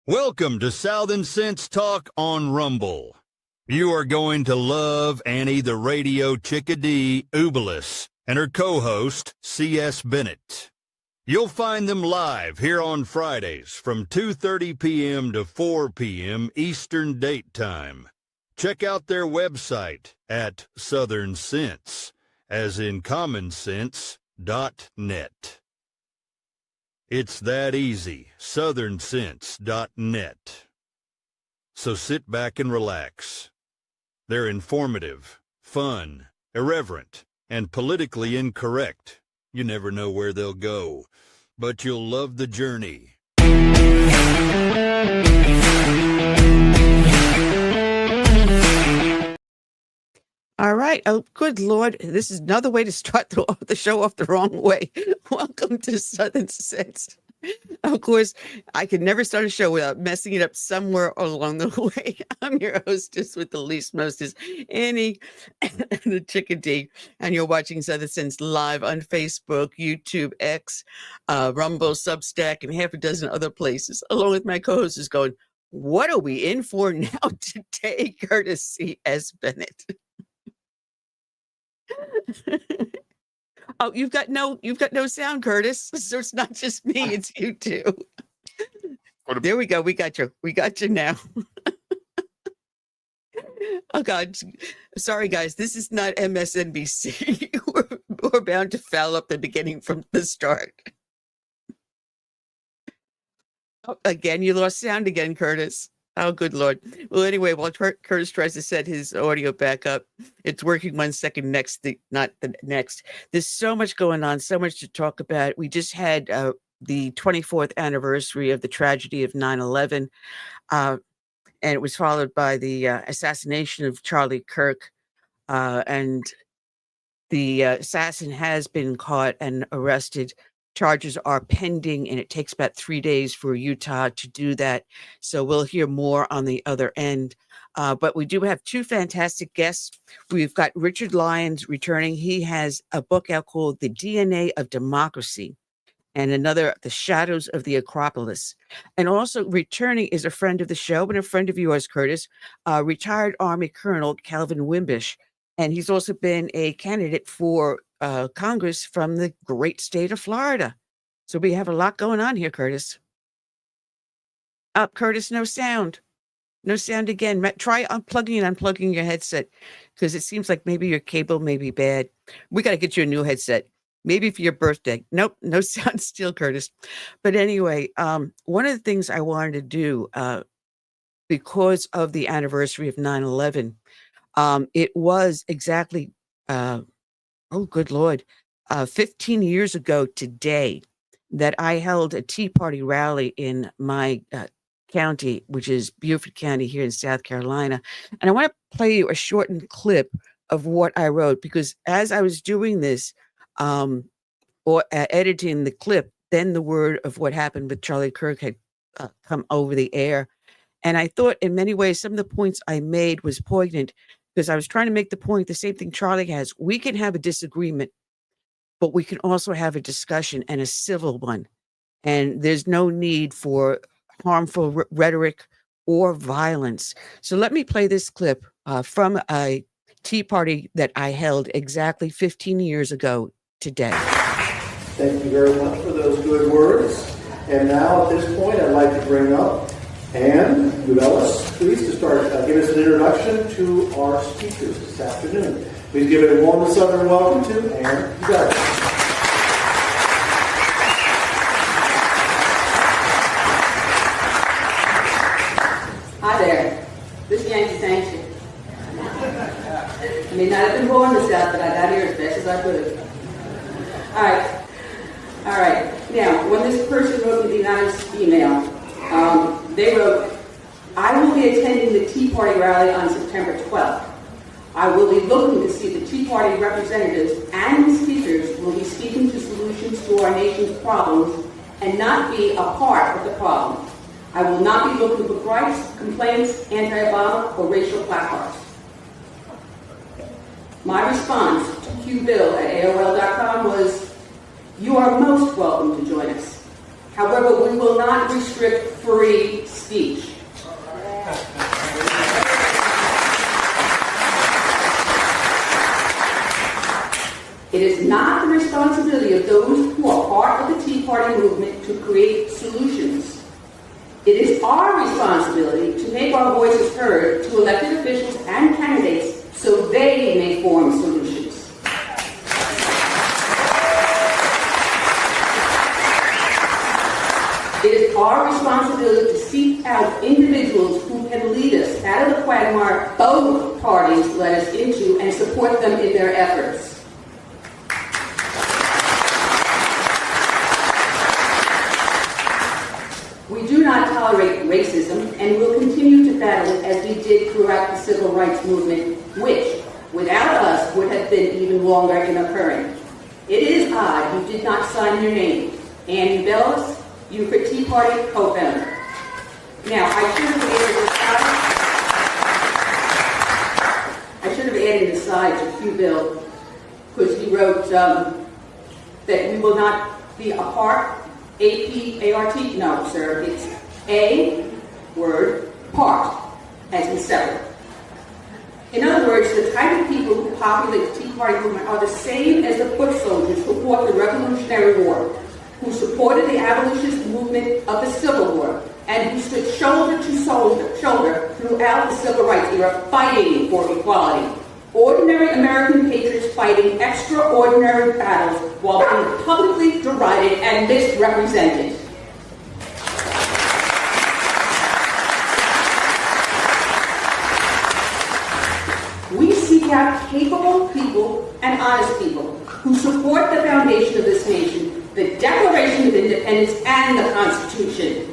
Welcome to Southern Sense Talk on Rumble. You are going to love Annie the Radio Chickadee Ubelis and her co-host, C.S. Bennett. You'll find them live here on Fridays from 2:30 p.m. to 4 p.m. Eastern Date Time. Check out their website at Southern Sense, as in commonsense.net. It's that easy, southernsense.net. So sit back and relax. They're informative, fun, irreverent, and politically incorrect. You never know where they'll go, but you'll love the journey. All right. Oh, good Lord. This is another way to start the show off the wrong way. Welcome to Southern Sense. Of course, I could never start a show without messing it up somewhere along the way. I'm your hostess with the least mostest, Annie the Chickadee, and you're watching Southern Sense live on Facebook, YouTube, X, Rumble, Substack, and half a dozen other places, along with my co-host is going, what are we in for now today, courtesy S. Bennett? Oh, you've got no sound, Curtis. So it's not just me, it's you too. There we go. We got you now. Oh God. Sorry guys, this is not MSNBC. We're bound to foul up the beginning from the start. Oh, again, you lost sound again, Curtis. Oh, good Lord. Well, anyway, while Curtis tries to set his audio back up, it's working 1 second not the next. There's so much going on, so much to talk about. We just had the 24th anniversary of the tragedy of 9/11, and it was followed by the assassination of Charlie Kirk, and the assassin has been caught and arrested. Charges are pending, and it takes about 3 days for Utah to do that. So we'll hear more on the other end. But we do have two fantastic guests. We've got Richard Lyons returning. He has a book out called The DNA of Democracy, and another, The Shadows of the Acropolis. And also returning is a friend of the show and a friend of yours, Curtis, retired Army Colonel Calvin Wimbash. And he's also been a candidate for Congress from the great state of Florida. So we have a lot going on here, Curtis. Curtis, no sound. No sound again. Try unplugging and unplugging your headset, because it seems like maybe your cable may be bad. We got to get you a new headset. Maybe for your birthday. Nope, no sound still, Curtis. But anyway, one of the things I wanted to do because of the anniversary of 9/11, it was exactly, oh, good Lord, 15 years ago today that I held a Tea Party rally in my county, which is Beaufort County here in South Carolina. And I want to play you a shortened clip of what I wrote, because as I was doing this or editing the clip, then the word of what happened with Charlie Kirk had come over the air. And I thought in many ways, some of the points I made was poignant, because I was trying to make the point, the same thing Charlie has. We can have a disagreement, but we can also have a discussion, and a civil one. And there's no need for harmful rhetoric or violence. So let me play this clip from a Tea Party that I held exactly 15 years ago today. Thank you very much for those good words. And now at this point, I'd like to bring up Annie Ubelis, please, to start. Give us an introduction to our speakers this afternoon. Please give a warm Southern welcome to Annie Ubelis. Hi there. This is Yankee Sanctuary. I may not have been born in the South, but I got here as best as I could. All right. Now, when this person wrote me the anonymous email, they wrote, I will be attending the Tea Party rally on September 12th. I will be looking to see the Tea Party representatives and the speakers will be speaking to solutions to our nation's problems and not be a part of the problem. I will not be looking for gripes, complaints, anti-Obama, or racial placards. My response to qbill@aol.com was, you are most welcome to join us. However, we will not restrict free speech. speech. It is not the responsibility of those who are part of the Tea Party movement to create solutions. It is our responsibility to make our voices heard to elected officials and candidates so they may form solutions. It is our responsibility to seek out individuals who can lead us out of the quagmire both parties led us into and support them in their efforts. We do not tolerate racism and will continue to battle it as we did throughout the civil rights movement, which, without us, would have been even longer in occurring. It is I who did not sign your name, Annie Ubelis, Euclid Tea Party co-founder. Now, I should have added a side to Q Bill, because he wrote that we will not be apart. A-P-A-R-T? No, sir. It's A word, part, as in separate. In other words, the type of people who populate the Tea Party movement are the same as the foot soldiers who fought the Revolutionary War, who supported the abolitionist movement of the Civil War, and who stood shoulder to shoulder throughout the Civil Rights era fighting for equality. Ordinary American patriots fighting extraordinary battles while being publicly derided and misrepresented. We seek out capable people and honest people who support the foundation of this nation, the Declaration of Independence, and the Constitution.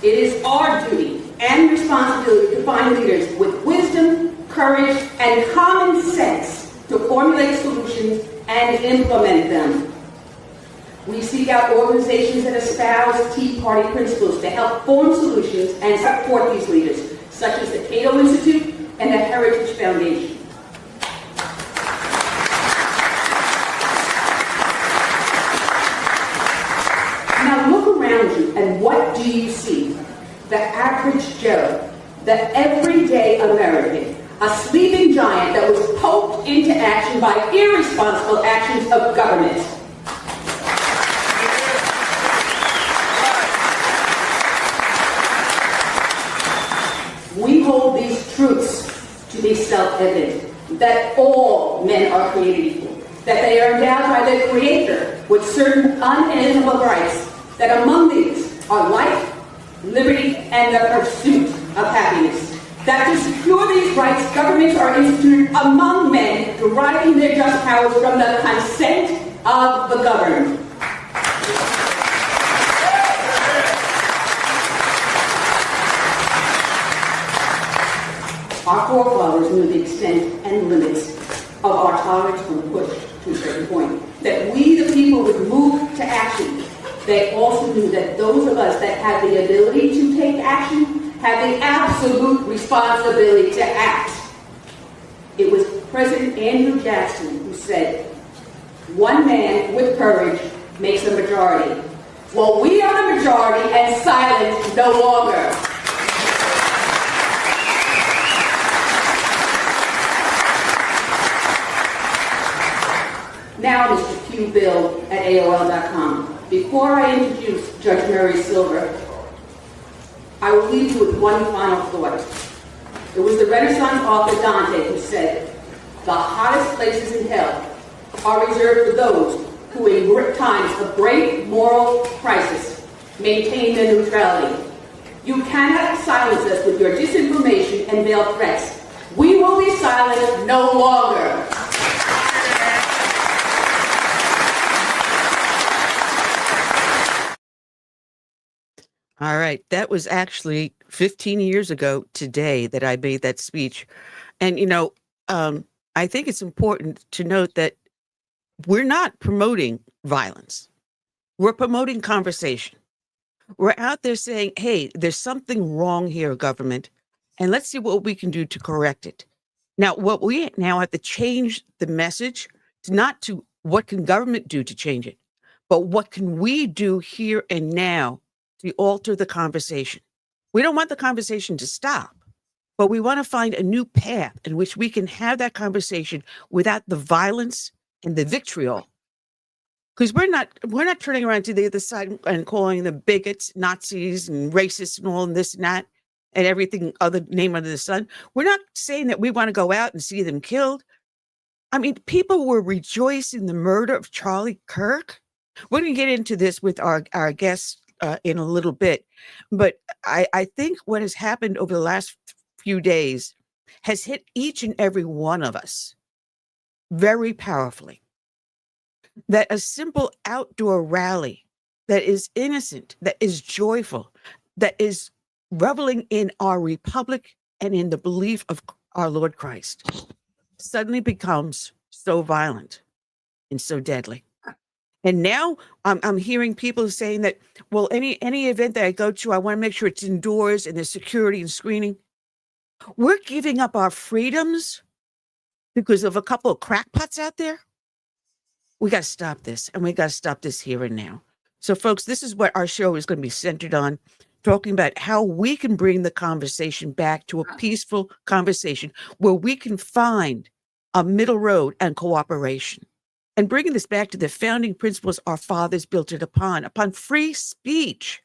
It is our duty and responsibility to find leaders with wisdom, courage, and common sense to formulate solutions and implement them. We seek out organizations that espouse Tea Party principles to help form solutions and support these leaders, such as the Cato Institute and the Heritage Foundation. Now look around you, and what do you see? The average Joe, the everyday American, a sleeping giant that was poked into action by irresponsible actions of government. We hold these truths to be self-evident, that all men are created equal, that they are endowed by their Creator with certain unalienable rights, that among these are life, liberty, and the pursuit of happiness. That to secure these rights, governments are instituted among men, deriving their just powers from the consent of the governed. Our forefathers knew the extent and limits of our tolerance when pushed to a certain point. That we, the people, would move to action. They also knew that those of us that have the ability to take action have the absolute responsibility to act. It was President Andrew Jackson who said, "One man with courage makes a majority." Well, we are the majority and silent no longer. Now, Mr. Q Bill at AOL.com. Before I introduce Judge Mary Silver, I will leave you with one final thought. It was the Renaissance author Dante who said, "The hottest places in hell are reserved for those who in times of great moral crisis maintain their neutrality. You cannot silence us with your disinformation and veiled threats. We will be silent no longer." All right. That was actually 15 years ago today that I made that speech. And, I think it's important to note that we're not promoting violence. We're promoting conversation. We're out there saying, hey, there's something wrong here, government, and let's see what we can do to correct it. Now, what we now have to change the message to not to what can government do to change it, but what can we do here and now to alter the conversation. We don't want the conversation to stop, but we want to find a new path in which we can have that conversation without the violence and the vitriol. Because we're not turning around to the other side and calling them bigots, Nazis, and racists, and all and this and that, and everything other name under the sun. We're not saying that we want to go out and see them killed. I mean, people were rejoicing the murder of Charlie Kirk. We're going to get into this with our guests in a little bit. But I think what has happened over the last few days has hit each and every one of us very powerfully. That a simple outdoor rally that is innocent, that is joyful, that is reveling in our republic and in the belief of our Lord Christ suddenly becomes so violent and so deadly. And now I'm hearing people saying that, well, any event that I go to, I want to make sure it's indoors and there's security and screening. We're giving up our freedoms because of a couple of crackpots out there. We got to stop this, and we got to stop this here and now. So, folks, this is what our show is going to be centered on, talking about how we can bring the conversation back to a peaceful conversation where we can find a middle road and cooperation. And bringing this back to the founding principles our fathers built it upon free speech,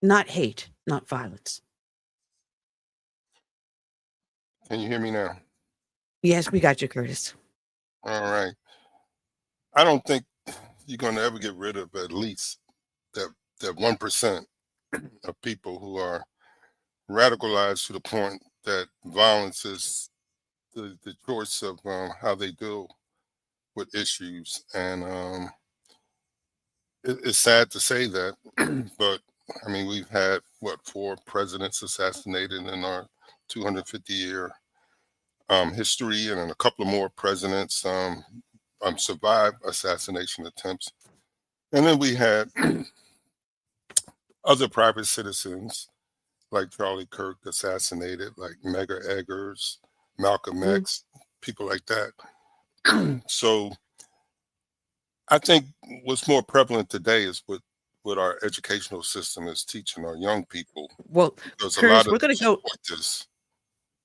not hate, not violence. Can you hear me now? Yes, we got you, Curtis. All right. I don't think you're going to ever get rid of at least that 1% of people who are radicalized to the point that violence is the choice of how they deal with issues. And it's sad to say that, but I mean, we've had, 4 presidents assassinated in our 250-year history, and then a couple of more presidents survived assassination attempts. And then we had other private citizens like Charlie Kirk assassinated, like Medgar Eggers, Malcolm X, people like that. So I think what's more prevalent today is what our educational system is teaching our young people. Well, Because Curtis, we're going to go. this.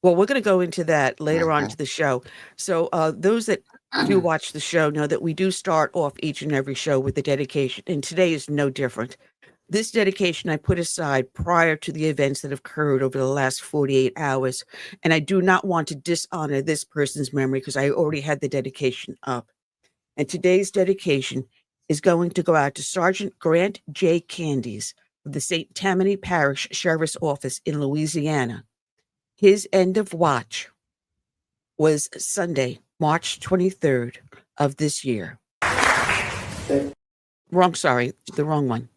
Well, we're going to go into that later on to the show. So those that do watch the show know that we do start off each and every show with the dedication, and today is no different. This dedication I put aside prior to the events that have occurred over the last 48 hours, and I do not want to dishonor this person's memory because I already had the dedication up. And today's dedication is going to go out to Sergeant Grant J. Candies of the St. Tammany Parish Sheriff's Office in Louisiana. His end of watch was Sunday, March 23rd of this year. The wrong one.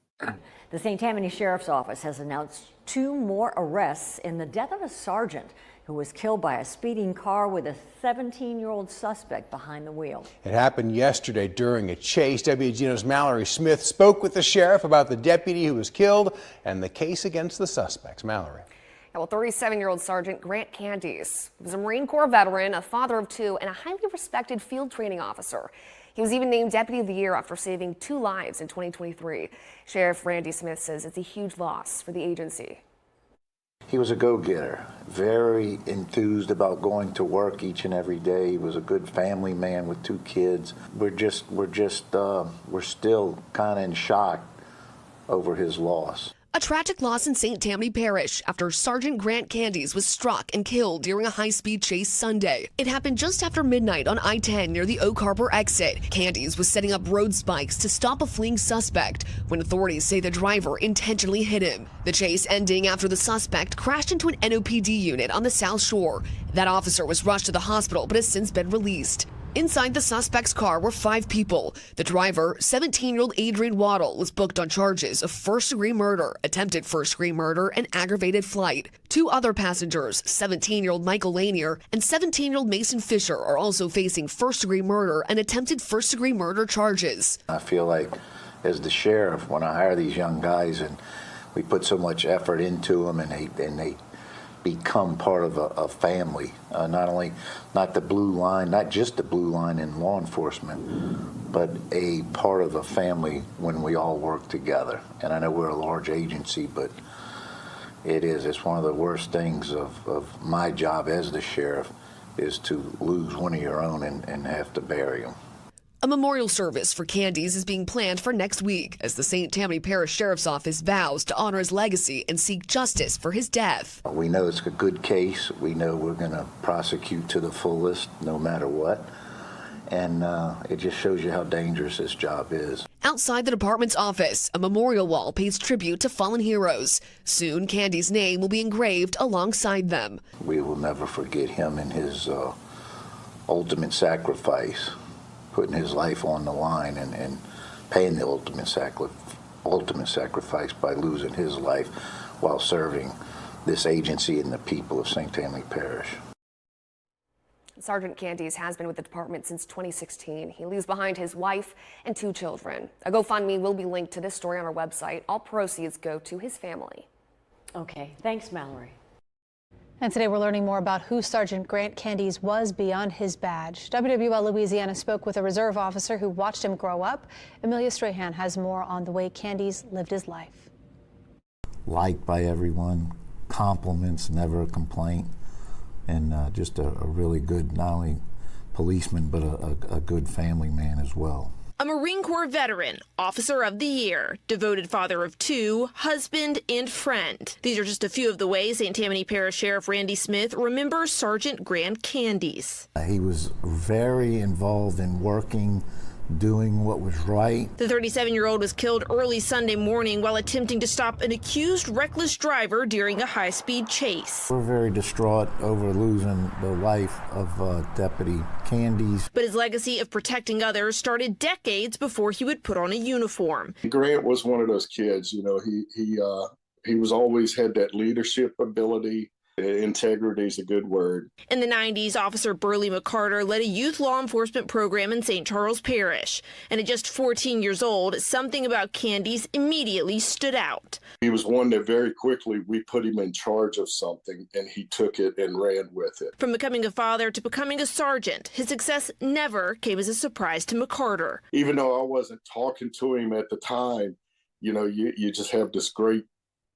The St. Tammany Sheriff's Office has announced 2 more arrests in the death of a sergeant who was killed by a speeding car with a 17-year-old suspect behind the wheel. It happened yesterday during a chase. WGNO's Mallory Smith spoke with the sheriff about the deputy who was killed and the case against the suspects. Mallory. Well, 37-year-old Sergeant Grant Candies was a Marine Corps veteran, a father of 2, and a highly respected field training officer. He was even named Deputy of the Year after saving 2 lives in 2023. Sheriff Randy Smith says it's a huge loss for the agency. He was a go-getter, very enthused about going to work each and every day. He was a good family man with 2 kids. We're still kind of in shock over his loss. A tragic loss in St. Tammany Parish after Sergeant Grant Candies was struck and killed during a high-speed chase Sunday. It happened just after midnight on I-10 near the Oak Harbor exit. Candies was setting up road spikes to stop a fleeing suspect when authorities say the driver intentionally hit him. The chase ending after the suspect crashed into an NOPD unit on the South Shore. That officer was rushed to the hospital but has since been released. Inside the suspect's car were 5 people. The driver, 17-year-old Adrian Waddle, was booked on charges of first-degree murder, attempted first-degree murder, and aggravated flight. 2 other passengers, 17-year-old Michael Lanier and 17-year-old Mason Fisher, are also facing first-degree murder and attempted first-degree murder charges. I feel like, as the sheriff, when I hire these young guys and we put so much effort into them and they become part of a family, not the blue line, not just the blue line in law enforcement, but a part of a family when we all work together. And I know we're a large agency, but It is. It's one of the worst things of my job as the sheriff is to lose one of your own and have to bury them. A memorial service for Candies is being planned for next week as the St. Tammany Parish Sheriff's Office vows to honor his legacy and seek justice for his death. We know it's a good case. We know we're going to prosecute to the fullest no matter what. And it just shows you how dangerous this job is. Outside the department's office, a memorial wall pays tribute to fallen heroes. Soon, Candies' name will be engraved alongside them. We will never forget him and his ultimate sacrifice, putting his life on the line and paying the ultimate sacrifice by losing his life while serving this agency and the people of St. Tammany Parish. Sergeant Candies has been with the department since 2016. He leaves behind his wife and 2 children. A GoFundMe will be linked to this story on our website. All proceeds go to his family. Okay, thanks, Mallory. And today we're learning more about who Sergeant Grant Candies was beyond his badge. WWL Louisiana spoke with a reserve officer who watched him grow up. Amelia Strahan has more on the way Candies lived his life. Liked by everyone, compliments, never a complaint, and just a really good, not only policeman, but a good family man as well. A Marine Corps veteran, Officer of the Year, devoted father of 2, husband and friend. These are just a few of the ways St. Tammany Parish Sheriff Randy Smith remembers Sergeant Grant Candies. He was very involved in working, doing what was right. The 37-year-old was killed early Sunday morning while attempting to stop an accused reckless driver during a high-speed chase. We're very distraught over losing the life of Deputy Candies. But his legacy of protecting others started decades before he would put on a uniform. Grant was one of those kids, you know, he was always had that leadership ability. Integrity is a good word. In the 90s, Officer Burley McCarter led a youth law enforcement program in St. Charles Parish. And at just 14 years old, something about Candies immediately stood out. He was one that very quickly we put him in charge of something, and he took it and ran with it. From becoming a father to becoming a sergeant, his success never came as a surprise to McCarter. Even though I wasn't talking to him at the time, you know, you just have this great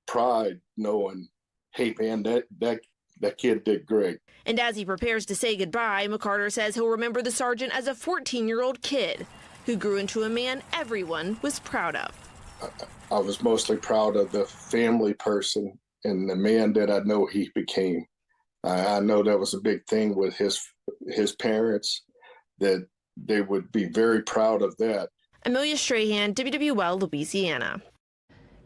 pride knowing, hey, man, that kid did great. And as he prepares to say goodbye, McCarter says he'll remember the sergeant as a 14-year-old kid who grew into a man everyone was proud of. I was mostly proud of the family person and the man that I know he became. I know that was a big thing with his parents, that they would be very proud of that. Amelia Strahan, WWL, Louisiana.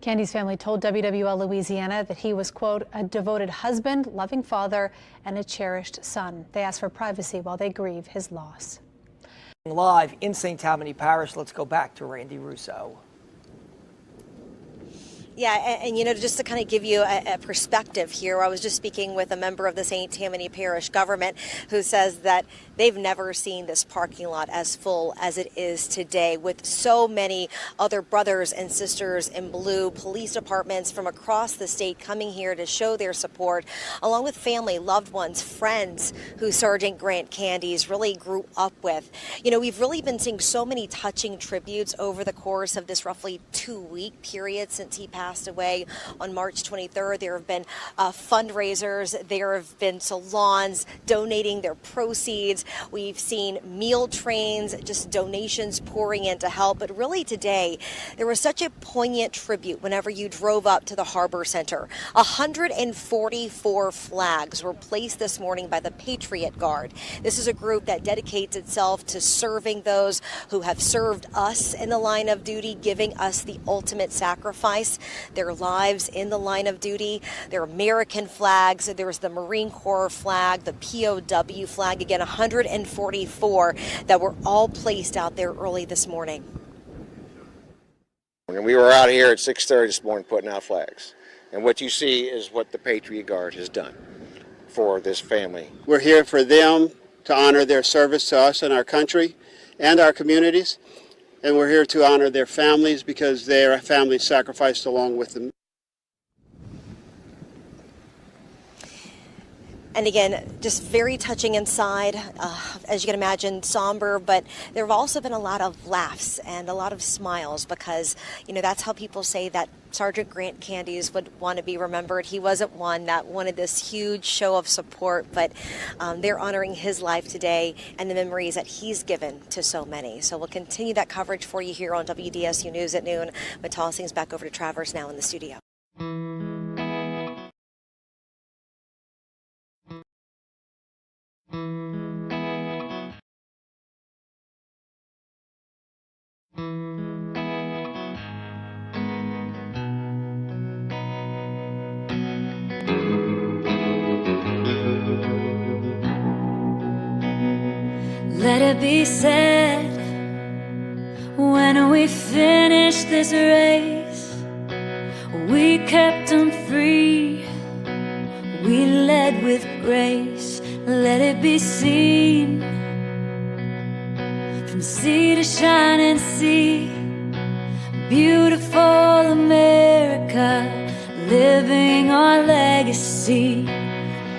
Candies' family told WWL Louisiana that he was, quote, a devoted husband, loving father, and a cherished son. They asked for privacy while they grieve his loss. Live in St. Tammany Parish, let's go back to Randy Russo. Yeah, and you know, just to kind of give you a perspective here, I was just speaking with a member of the St. Tammany Parish government who says that they've never seen this parking lot as full as it is today, with so many other brothers and sisters in blue, police departments from across the state coming here to show their support, along with family, loved ones, friends who Sergeant Grant Candies really grew up with. You know, we've really been seeing so many touching tributes over the course of this roughly 2-week period since he passed away on March 23rd. There have been fundraisers, there have been salons donating their proceeds. We've seen meal trains, just donations pouring in to help. But really today, there was such a poignant tribute whenever you drove up to the Harbor Center. 144 flags were placed this morning by the Patriot Guard. This is a group that dedicates itself to serving those who have served us in the line of duty, giving us the ultimate sacrifice, their lives in the line of duty. Their American flags, there's the Marine Corps flag, the POW flag, again, 144 that were all placed out there early this morning. And we were out here at 6:30 this morning putting out flags. And what you see is what the Patriot Guard has done for this family. We're here for them to honor their service to us and our country and our communities. And we're here to honor their families because their families sacrificed along with them. And again, just very touching inside, as you can imagine, somber, but there have also been a lot of laughs and a lot of smiles because, you know, that's how people say that Sergeant Grant Candies would want to be remembered. He wasn't one that wanted this huge show of support, but they're honoring his life today and the memories that he's given to so many. So we'll continue that coverage for you here on WDSU News at noon. But toss things back over to Travers now in the studio. Let it be said, when we finish this race, we kept them free, we led with grace. Let it be seen, from sea to shining sea, beautiful America, living our legacy.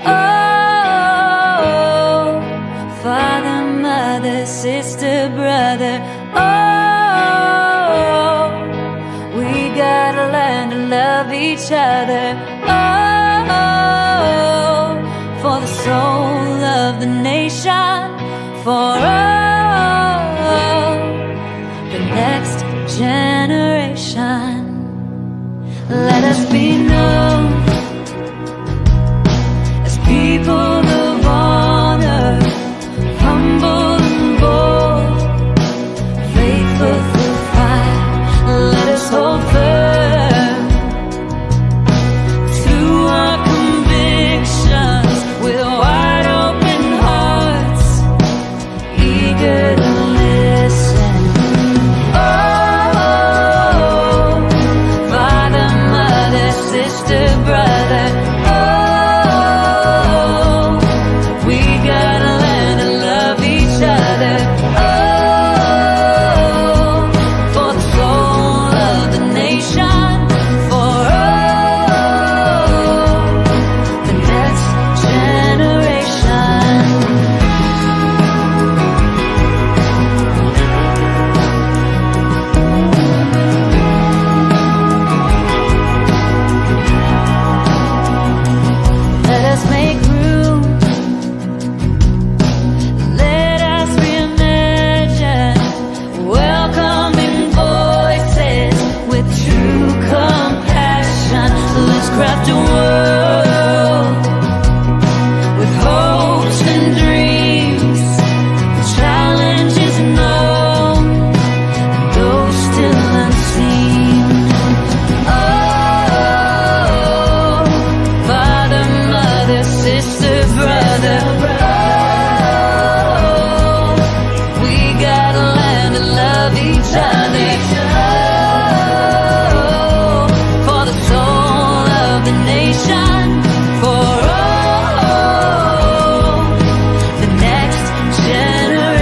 Oh, Father, Mother, Sister, Brother, oh, we gotta learn to love each other. Oh, for the soul of the nation, for the next generation. Let us be known as people of honor, humble and bold, faithful through fire. Let us hold firm to our convictions with wide open hearts, eager to listen. Oh, Father, Mother, Sister, Brother, oh, we gotta learn to love each other. Oh, for the soul of the nation, for the next generation. Let us make room. Let us reimagine, welcoming voices with true compassion. Let's craft a world with hopes and dreams, challenges known and those still unseen. Oh, Father, Mother, Sister, Brother, oh, we gotta learn to love each other. Oh, for the soul of the nation, for the next generation.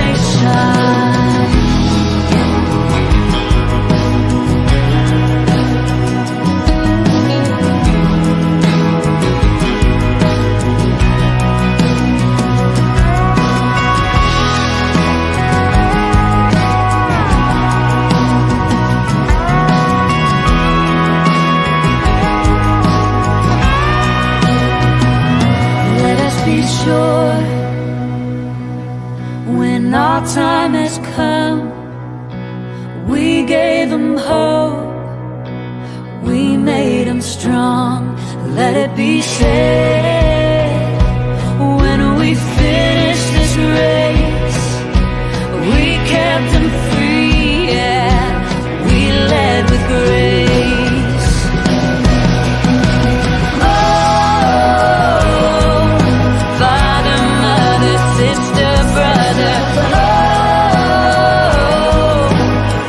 Let us be sure when our time has come, we gave them hope, we made them strong. Let it be said, when we finish this race, we kept them free, yeah, we led with grace. Oh, Father, Mother, Sister, Brother, oh,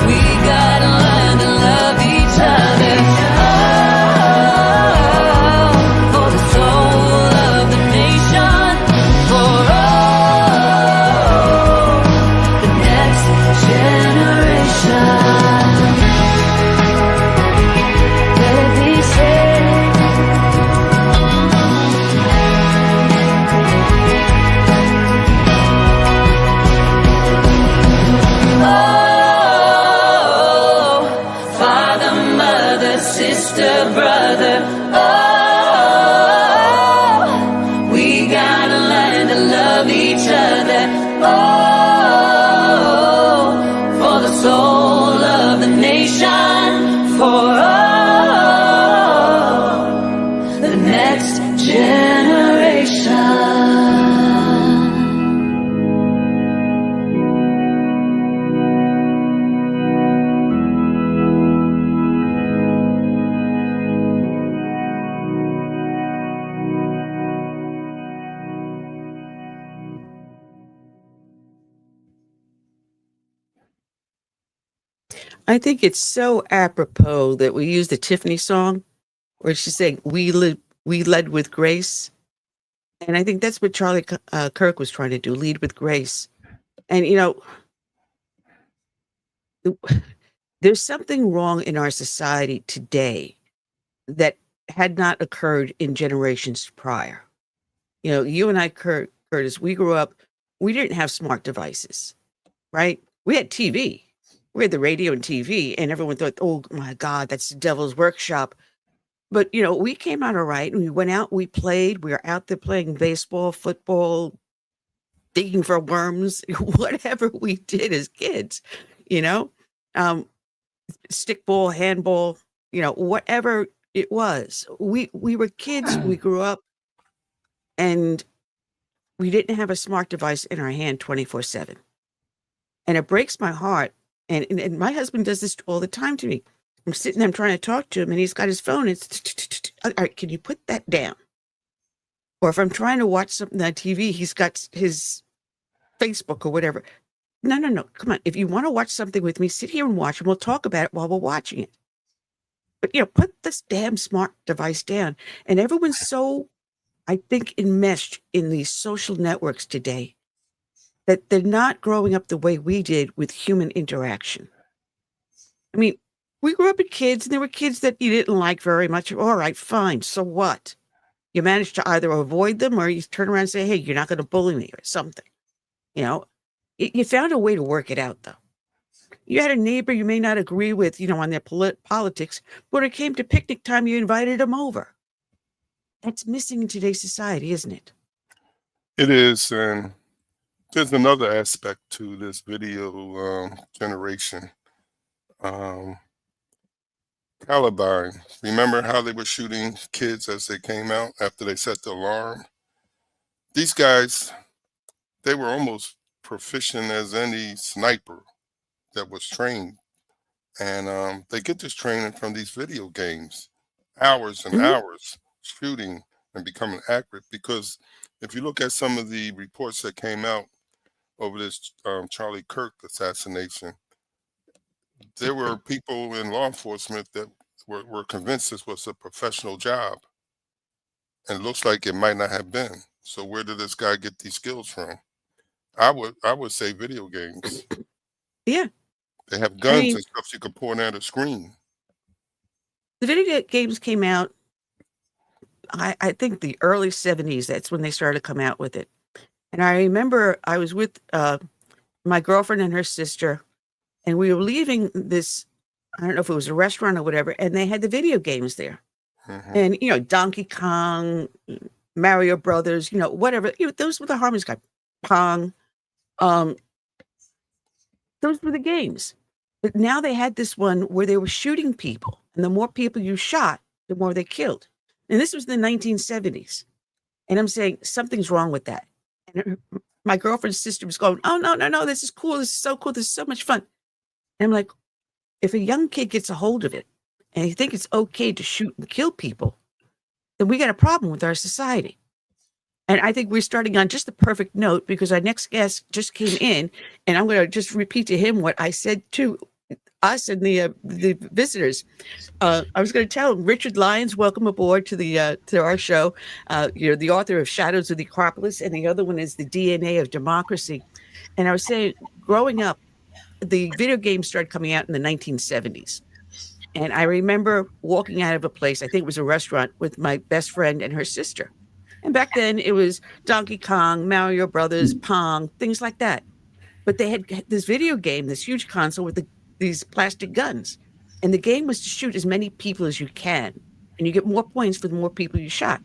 we gotta learn to love each other. Oh, for the soul sister, brother. Oh, we gotta learn to love each other. Oh, for the soul of the nation, for the next generation. I think it's so apropos that we use the Tiffany song where she's saying, we led with grace. And I think that's what Charlie Kirk was trying to do, lead with grace. And, there's something wrong in our society today that had not occurred in generations prior. You and I, Curtis, we grew up, we didn't have smart devices, right? We had TV. We had the radio and TV, and everyone thought, oh my God, that's the devil's workshop. But, we came out all right, and we went out, we played, we were out there playing baseball, football, digging for worms, whatever we did as kids, stickball, handball, whatever it was. We were kids, we grew up, and we didn't have a smart device in our hand 24/7. And it breaks my heart. And my husband does this all the time to me. I'm sitting there, I'm trying to talk to him, and he's got his phone. It's, all right, can you put that down? Or if I'm trying to watch something on TV, he's got his Facebook or whatever. No. Come on. If you want to watch something with me, sit here and watch, and we'll talk about it while we're watching it. But, put this damn smart device down. And everyone's so, I think, enmeshed in these social networks today that they're not growing up the way we did with human interaction. I mean, we grew up with kids, and there were kids that you didn't like very much. All right, fine. So what? You managed to either avoid them or you turn around and say, hey, you're not going to bully me or something. You found a way to work it out, though. You had a neighbor you may not agree with, on their politics, but when it came to picnic time, you invited them over. That's missing in today's society, isn't it? It is, and there's another aspect to this video generation. Columbine. Remember how they were shooting kids as they came out after they set the alarm? These guys, they were almost proficient as any sniper that was trained. And they get this training from these video games, hours and hours shooting and becoming accurate. Because if you look at some of the reports that came out over this Charlie Kirk assassination, there were people in law enforcement that were convinced this was a professional job. And it looks like it might not have been. So where did this guy get these skills from? I would say video games. Yeah. They have guns and stuff you can point at a screen. The video games came out, I think the early 70s. That's when they started to come out with it. And I remember I was with my girlfriend and her sister, and we were leaving this, I don't know if it was a restaurant or whatever, and they had the video games there. And, Donkey Kong, Mario Brothers, whatever. Those were the harmonies guy. Pong. Those were the games. But now they had this one where they were shooting people. And the more people you shot, the more they killed. And this was the 1970s. And I'm saying, something's wrong with that. And my girlfriend's sister was going, oh, no, this is cool. This is so cool. This is so much fun. And I'm like, if a young kid gets a hold of it and you think it's okay to shoot and kill people, then we got a problem with our society. And I think we're starting on just the perfect note because our next guest just came in, and I'm going to just repeat to him what I said to us and the visitors. I was going to tell him, Richard Lyons, welcome aboard to our show. You're the author of Shadows of the Acropolis, and the other one is The DNA of Democracy. And I was saying, growing up, the video games started coming out in the 1970s. And I remember walking out of a place, I think it was a restaurant, with my best friend and her sister. And back then it was Donkey Kong, Mario Brothers, Pong, things like that. But they had this video game, this huge console with these plastic guns. And the game was to shoot as many people as you can. And you get more points for the more people you shot.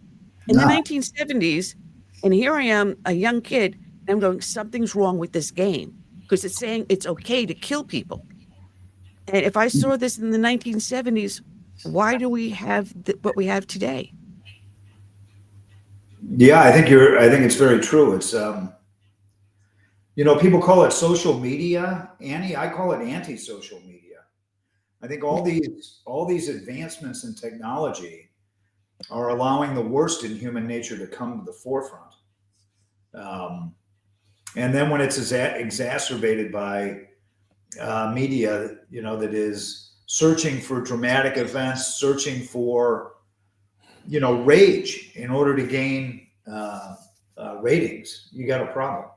In the 1970s, and here I am, a young kid, and I'm going, something's wrong with this game because it's saying it's okay to kill people. And if I saw this in the 1970s, why do we have what we have today? Yeah, I think it's very true. It's, people call it social media. Annie, I call it anti-social media. I think all these advancements in technology are allowing the worst in human nature to come to the forefront. And then when it's exacerbated by media, that is searching for dramatic events, searching for, rage in order to gain ratings, you got a problem.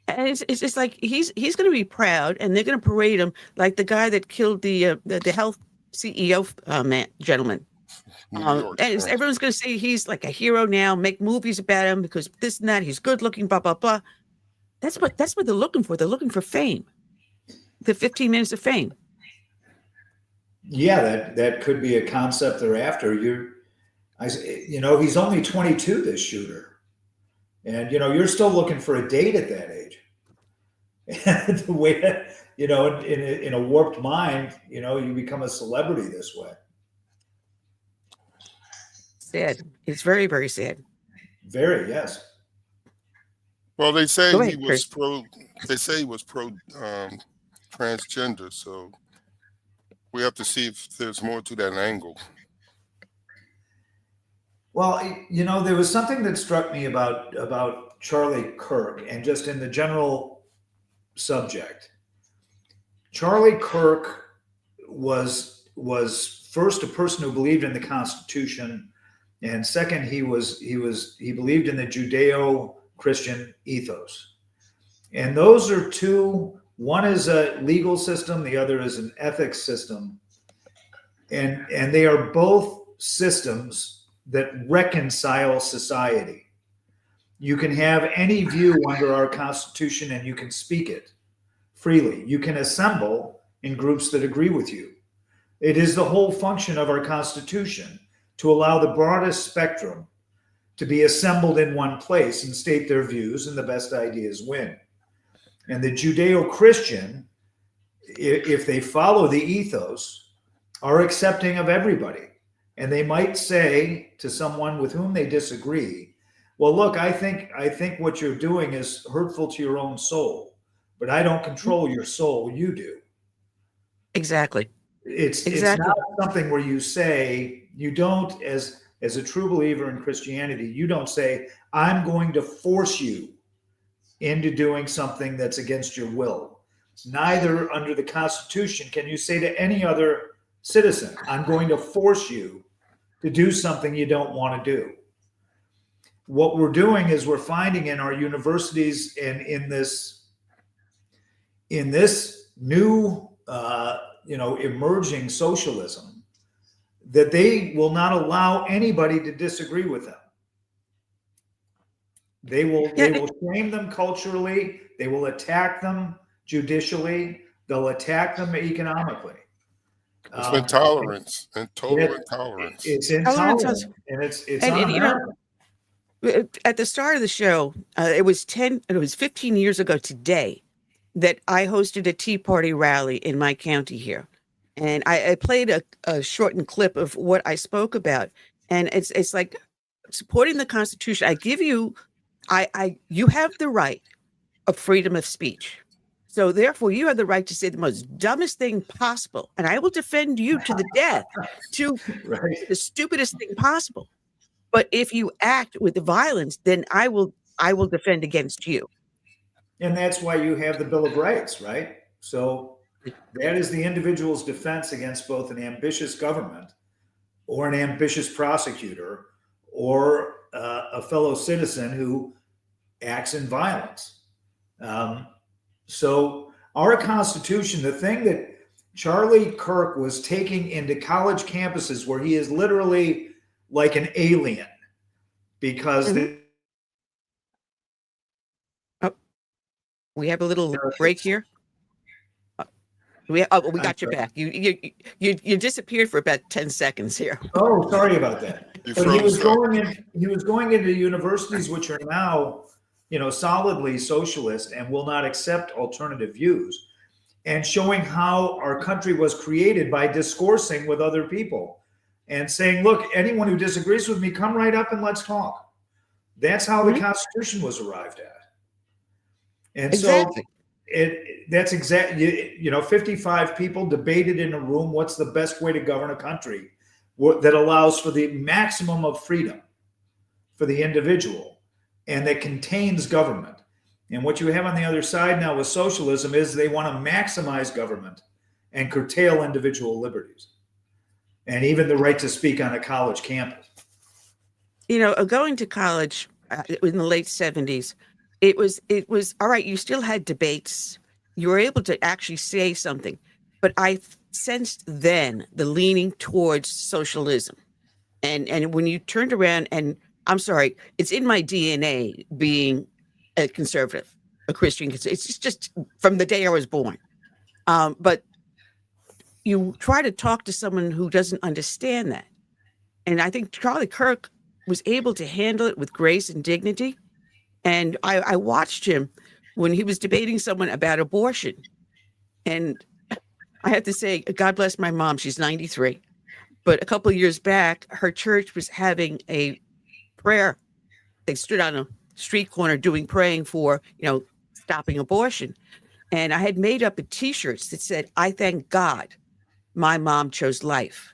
And it's just like he's going to be proud, and they're going to parade him like the guy that killed the health CEO gentleman. And everyone's going to say he's like a hero now, make movies about him because this and that. He's good looking, blah blah blah. That's what they're looking for. They're looking for fame. The 15 minutes of fame. Yeah, that could be a concept they're after. He's only 22, this shooter, and you're still looking for a date at that age. And the way that, in a warped mind, you become a celebrity this way. Sad. It's very, very sad. Very, yes. Well, they say Go ahead, he was Chris. pro. They say he was pro transgender. So we have to see if there's more to that angle. Well, there was something that struck me about Charlie Kirk, and just in the general subject. Charlie Kirk was first a person who believed in the Constitution, and second, he believed in the Judeo-Christian ethos. And those are two. One is a legal system, the other is an ethics system, and they are both systems that reconcile society. You can have any view under our Constitution and you can speak it freely. You can assemble in groups that agree with you. It is the whole function of our Constitution to allow the broadest spectrum to be assembled in one place and state their views, and the best ideas win. And the Judeo-Christian, if they follow the ethos, are accepting of everybody. And they might say to someone with whom they disagree, well, look, I think what you're doing is hurtful to your own soul, but I don't control your soul, you do. Exactly. It's not something where you say, you don't, as a true believer in Christianity, you don't say, I'm going to force you into doing something that's against your will. Neither under the Constitution can you say to any other citizen, I'm going to force you to do something you don't want to do. What we're doing is we're finding in our universities and in this new emerging socialism that they will not allow anybody to disagree with them. They will shame them culturally. They will attack them judicially. They'll attack them economically. It's intolerance and total intolerance. It's intolerance, and it's un-American. At the start of the show, it was 15 years ago today that I hosted a Tea Party rally in my county here. And I played a shortened clip of what I spoke about. And it's like supporting the Constitution. I give you, you have the right of freedom of speech. So therefore, you have the right to say the most dumbest thing possible. And I will defend you to the death, to the stupidest thing possible. But if you act with the violence, then I will defend against you. And that's why you have the Bill of Rights, right? So that is the individual's defense against both an ambitious government or an ambitious prosecutor or a fellow citizen who acts in violence. So our Constitution, the thing that Charlie Kirk was taking into college campuses where he is literally like an alien, because we have a little break here. We got your back. You disappeared for about 10 seconds here. Oh, sorry about that. You But he was froze up. he was going into universities which are now, solidly socialist and will not accept alternative views, and showing how our country was created by discoursing with other people and saying, look, anyone who disagrees with me, come right up and let's talk. That's how the Constitution was arrived at. And Exactly. so that's exactly, 55 people debated in a room what's the best way to govern a country that allows for the maximum of freedom for the individual and that contains government. And what you have on the other side now with socialism is they want to maximize government and curtail individual liberties and even the right to speak on a college campus. Going to college in the late 70s, it was all right. You still had debates. You were able to actually say something, but I sensed then the leaning towards socialism. And when you turned around, and I'm sorry, it's in my DNA being a conservative, a Christian. It's just from the day I was born. But you try to talk to someone who doesn't understand that. And I think Charlie Kirk was able to handle it with grace and dignity. And I watched him when he was debating someone about abortion. And I have to say, God bless my mom. She's 93. But a couple of years back, her church was having a prayer. They stood on a street corner praying for, stopping abortion. And I had made up a T-shirt that said, I thank God my mom chose life.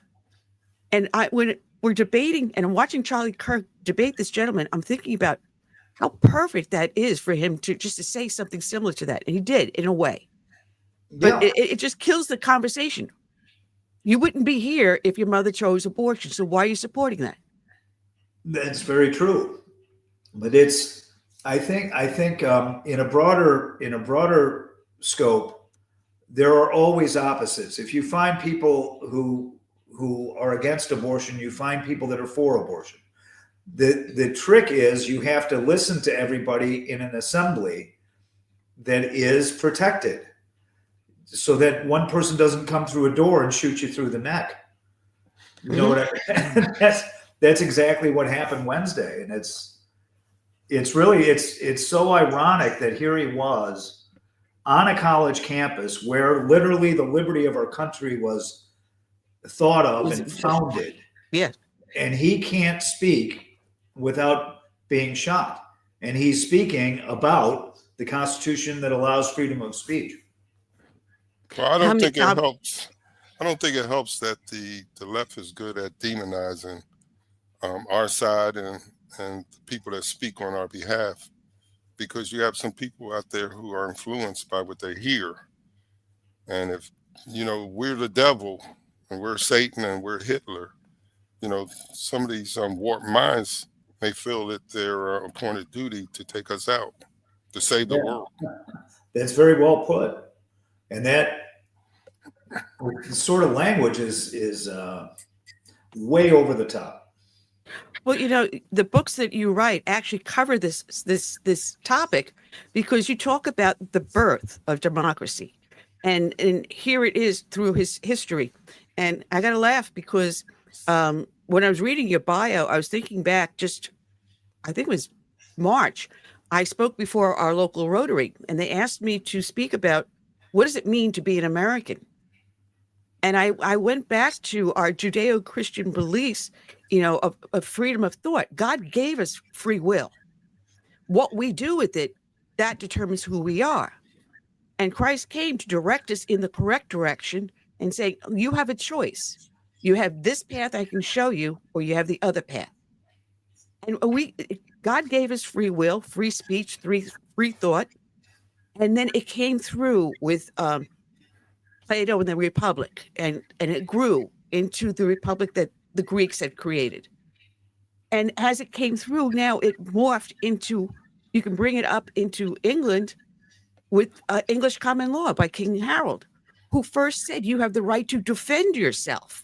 And when we're debating and I'm watching Charlie Kirk debate this gentleman, I'm thinking about how perfect that is for him to say something similar to that. And he did, in a way. But it just kills the conversation. You wouldn't be here if your mother chose abortion. So why are you supporting that? That's very true. But I think in a broader scope, there are always opposites. If you find people who are against abortion, you find people that are for abortion. The trick is you have to listen to everybody in an assembly that is protected so that one person doesn't come through a door and shoot you through the neck. You know what I mean? That's exactly what happened Wednesday. And it's so ironic that here he was on a college campus where literally the liberty of our country was thought of and founded. Yeah. And he can't speak without being shot. And he's speaking about the Constitution that allows freedom of speech. Well, I don't think it helps. I don't think it helps that the left is good at demonizing our side and the people that speak on our behalf, because you have some people out there who are influenced by what they hear. And if, we're the devil and we're Satan and we're Hitler, some of these warped minds may feel that they're appointed duty to take us out, to save the world. That's very well put. And that sort of language is way over the top. Well, the books that you write actually cover this topic because you talk about the birth of democracy. And here it is through his history. And I got to laugh because when I was reading your bio, I was thinking back I think it was March. I spoke before our local Rotary, and they asked me to speak about what does it mean to be an American? And I went back to our Judeo-Christian beliefs, of freedom of thought. God gave us free will. What we do with it, that determines who we are. And Christ came to direct us in the correct direction and say, you have a choice. You have this path I can show you, or you have the other path. And God gave us free will, free speech, free thought. And then it came through with Plato and the Republic, and it grew into the Republic that the Greeks had created. And as it came through, now it morphed into, you can bring it up into England with English common law by King Harold, who first said you have the right to defend yourself.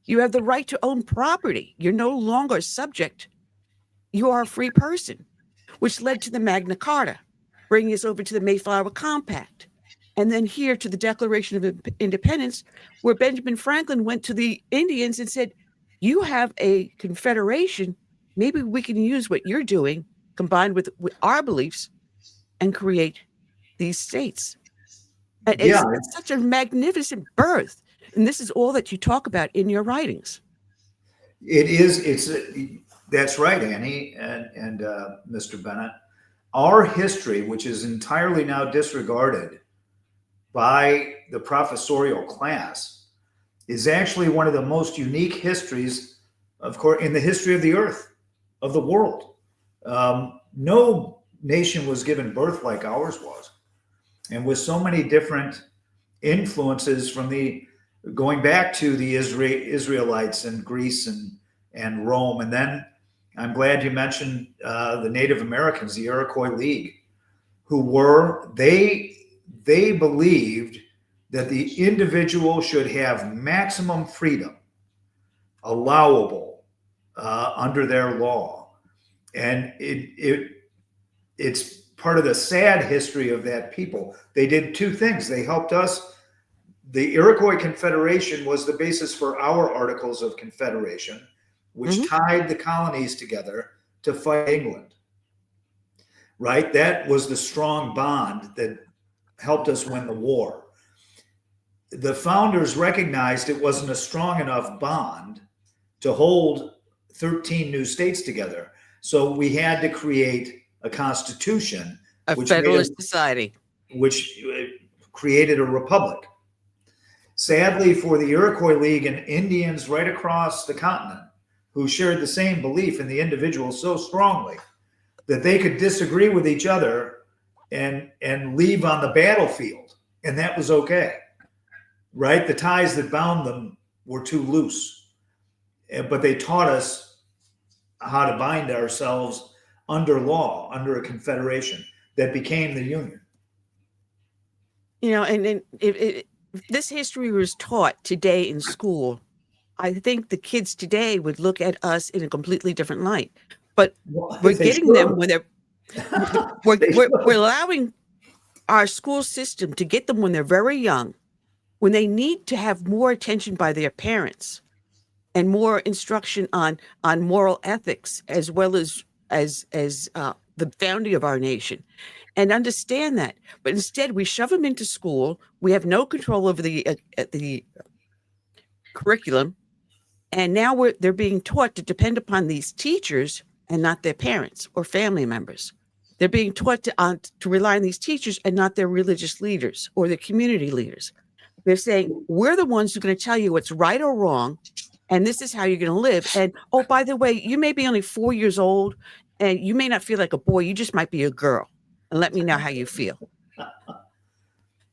You have the right to own property. You're no longer a subject. You are a free person, which led to the Magna Carta, bringing us over to the Mayflower Compact. And then here to the Declaration of Independence, where Benjamin Franklin went to the Indians and said, you have a confederation. Maybe we can use what you're doing combined with our beliefs and create these states. And it's such a magnificent birth. And this is all that you talk about in your writings. It is. That's right, Annie and Mr. Bennett. Our history, which is entirely now disregarded by the professorial class, is actually one of the most unique histories, of course, in the history of the earth, of the world. No nation was given birth like ours was. And with so many different influences from going back to the Israelites and Greece and Rome. And then I'm glad you mentioned the Native Americans, the Iroquois League, they believed that the individual should have maximum freedom allowable under their law. And it's part of the sad history of that people. They did two things. They helped us. The Iroquois Confederation was the basis for our Articles of Confederation, which tied the colonies together to fight England. Right? That was the strong bond that helped us win the war. The founders recognized it wasn't a strong enough bond to hold 13 new states together. So we had to create a constitution, a federalist society, which created a republic. Sadly, for the Iroquois League and Indians right across the continent who shared the same belief in the individual so strongly that they could disagree with each other and leave on the battlefield, and that was okay, right? The ties that bound them were too loose, but they taught us how to bind ourselves under law, under a confederation that became the Union. You know, and if this history was taught today in school, I think the kids today would look at us in a completely different light. But we're getting them when they're we're allowing our school system to get them when they're very young, when they need to have more attention by their parents and more instruction on moral ethics as well as the founding of our nation, and understand that. But instead, we shove them into school. We have no control over the curriculum, and now they're being taught to depend upon these teachers and not their parents or family members. They're being taught to rely on these teachers and not their religious leaders or their community leaders. They're saying, we're the ones who are going to tell you what's right or wrong, and this is how you're going to live. And, oh, by the way, you may be only 4 years old, and you may not feel like a boy. You just might be a girl. And let me know how you feel.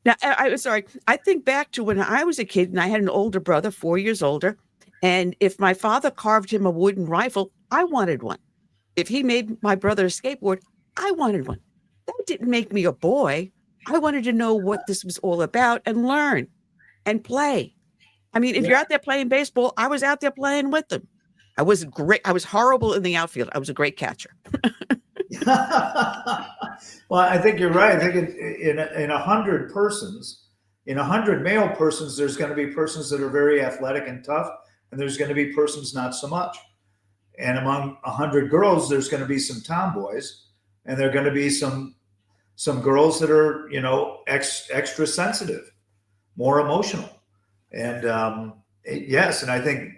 Now, I'm sorry. I think back to when I was a kid, and I had an older brother, 4 years older, and if my father carved him a wooden rifle, I wanted one. If he made my brother a skateboard, I wanted one. That didn't make me a boy. I wanted to know what this was all about and learn and play. I mean, if you're out there playing baseball, I was out there playing with them. I was great. I was horrible in the outfield. I was a great catcher. Well, I think you're right. I think in 100 persons, in 100 male persons, there's going to be persons that are very athletic and tough, and there's going to be persons not so much. And among 100 girls, there's going to be some tomboys, and there are going to be some girls that are, extra sensitive, more emotional. And yes, and I think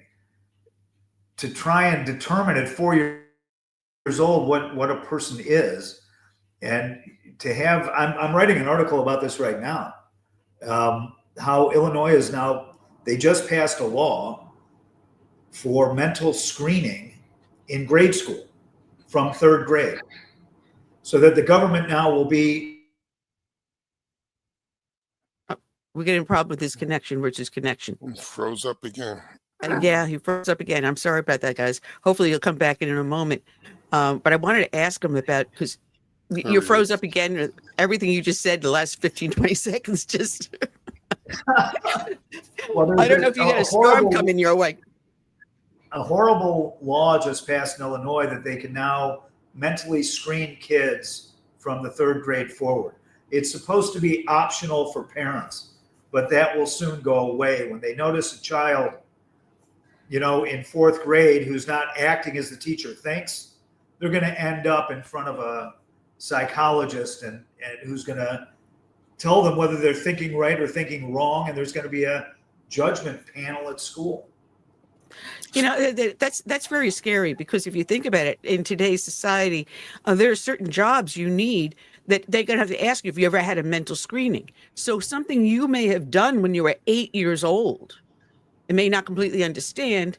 to try and determine at 4 years old what a person is, and to have, I'm writing an article about this right now, how Illinois is now, they just passed a law for mental screening in grade school from 3rd grade, so that the government now will be. We're getting a problem with his connection, Rich's connection. He froze up again. Yeah, he froze up again. I'm sorry about that, guys. Hopefully he'll come back in a moment. But I wanted to ask him about, because you froze up again. Everything you just said the last 15, 20 seconds just. Well, I don't know if you got a storm coming your way. A horrible law just passed in Illinois that they can now mentally screen kids from the 3rd grade forward. It's supposed to be optional for parents, but that will soon go away. When they notice a child, in fourth grade who's not acting as the teacher thinks, they're going to end up in front of a psychologist and who's going to tell them whether they're thinking right or thinking wrong, and there's going to be a judgment panel at school. That's very scary, because if you think about it, in today's society, there are certain jobs you need that they're going to have to ask you if you ever had a mental screening. So something you may have done when you were 8 years old and may not completely understand,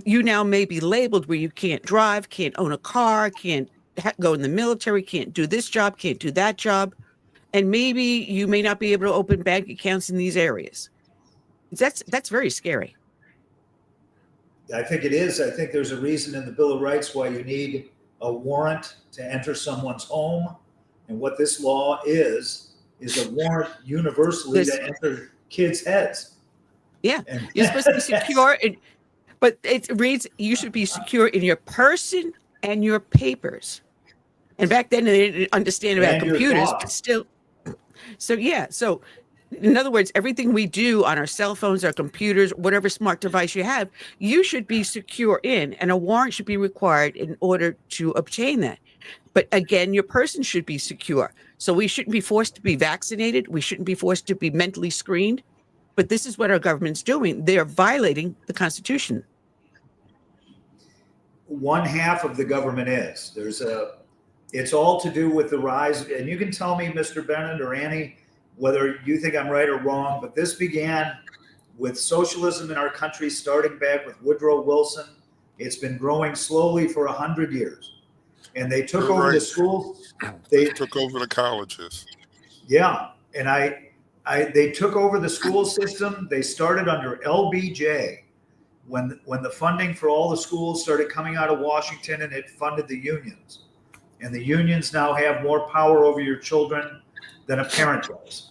you now may be labeled where you can't drive, can't own a car, can't go in the military, can't do this job, can't do that job. And maybe you may not be able to open bank accounts in these areas. That's very scary. I think it is. I think there's a reason in the Bill of Rights why you need a warrant to enter someone's home. And what this law is a warrant universally to enter kids' heads. Yeah, you're supposed to be secure, but it reads you should be secure in your person and your papers. And back then they didn't understand about computers, but still. So in other words, everything we do on our cell phones, our computers, whatever smart device you have, you should be secure in, and a warrant should be required in order to obtain that. But again, your person should be secure. So we shouldn't be forced to be vaccinated. We shouldn't be forced to be mentally screened. But this is what our government's doing. They're violating the Constitution. One half of the government is. It's all to do with the rise, and you can tell me, Mr. Bennett or Annie, whether you think I'm right or wrong, but this began with socialism in our country, starting back with Woodrow Wilson. It's been growing slowly for 100 years. And they took over the schools. They took over the colleges. Yeah. And they took over the school system. They started under LBJ when the funding for all the schools started coming out of Washington, and it funded the unions. And the unions now have more power over your children than a parent does.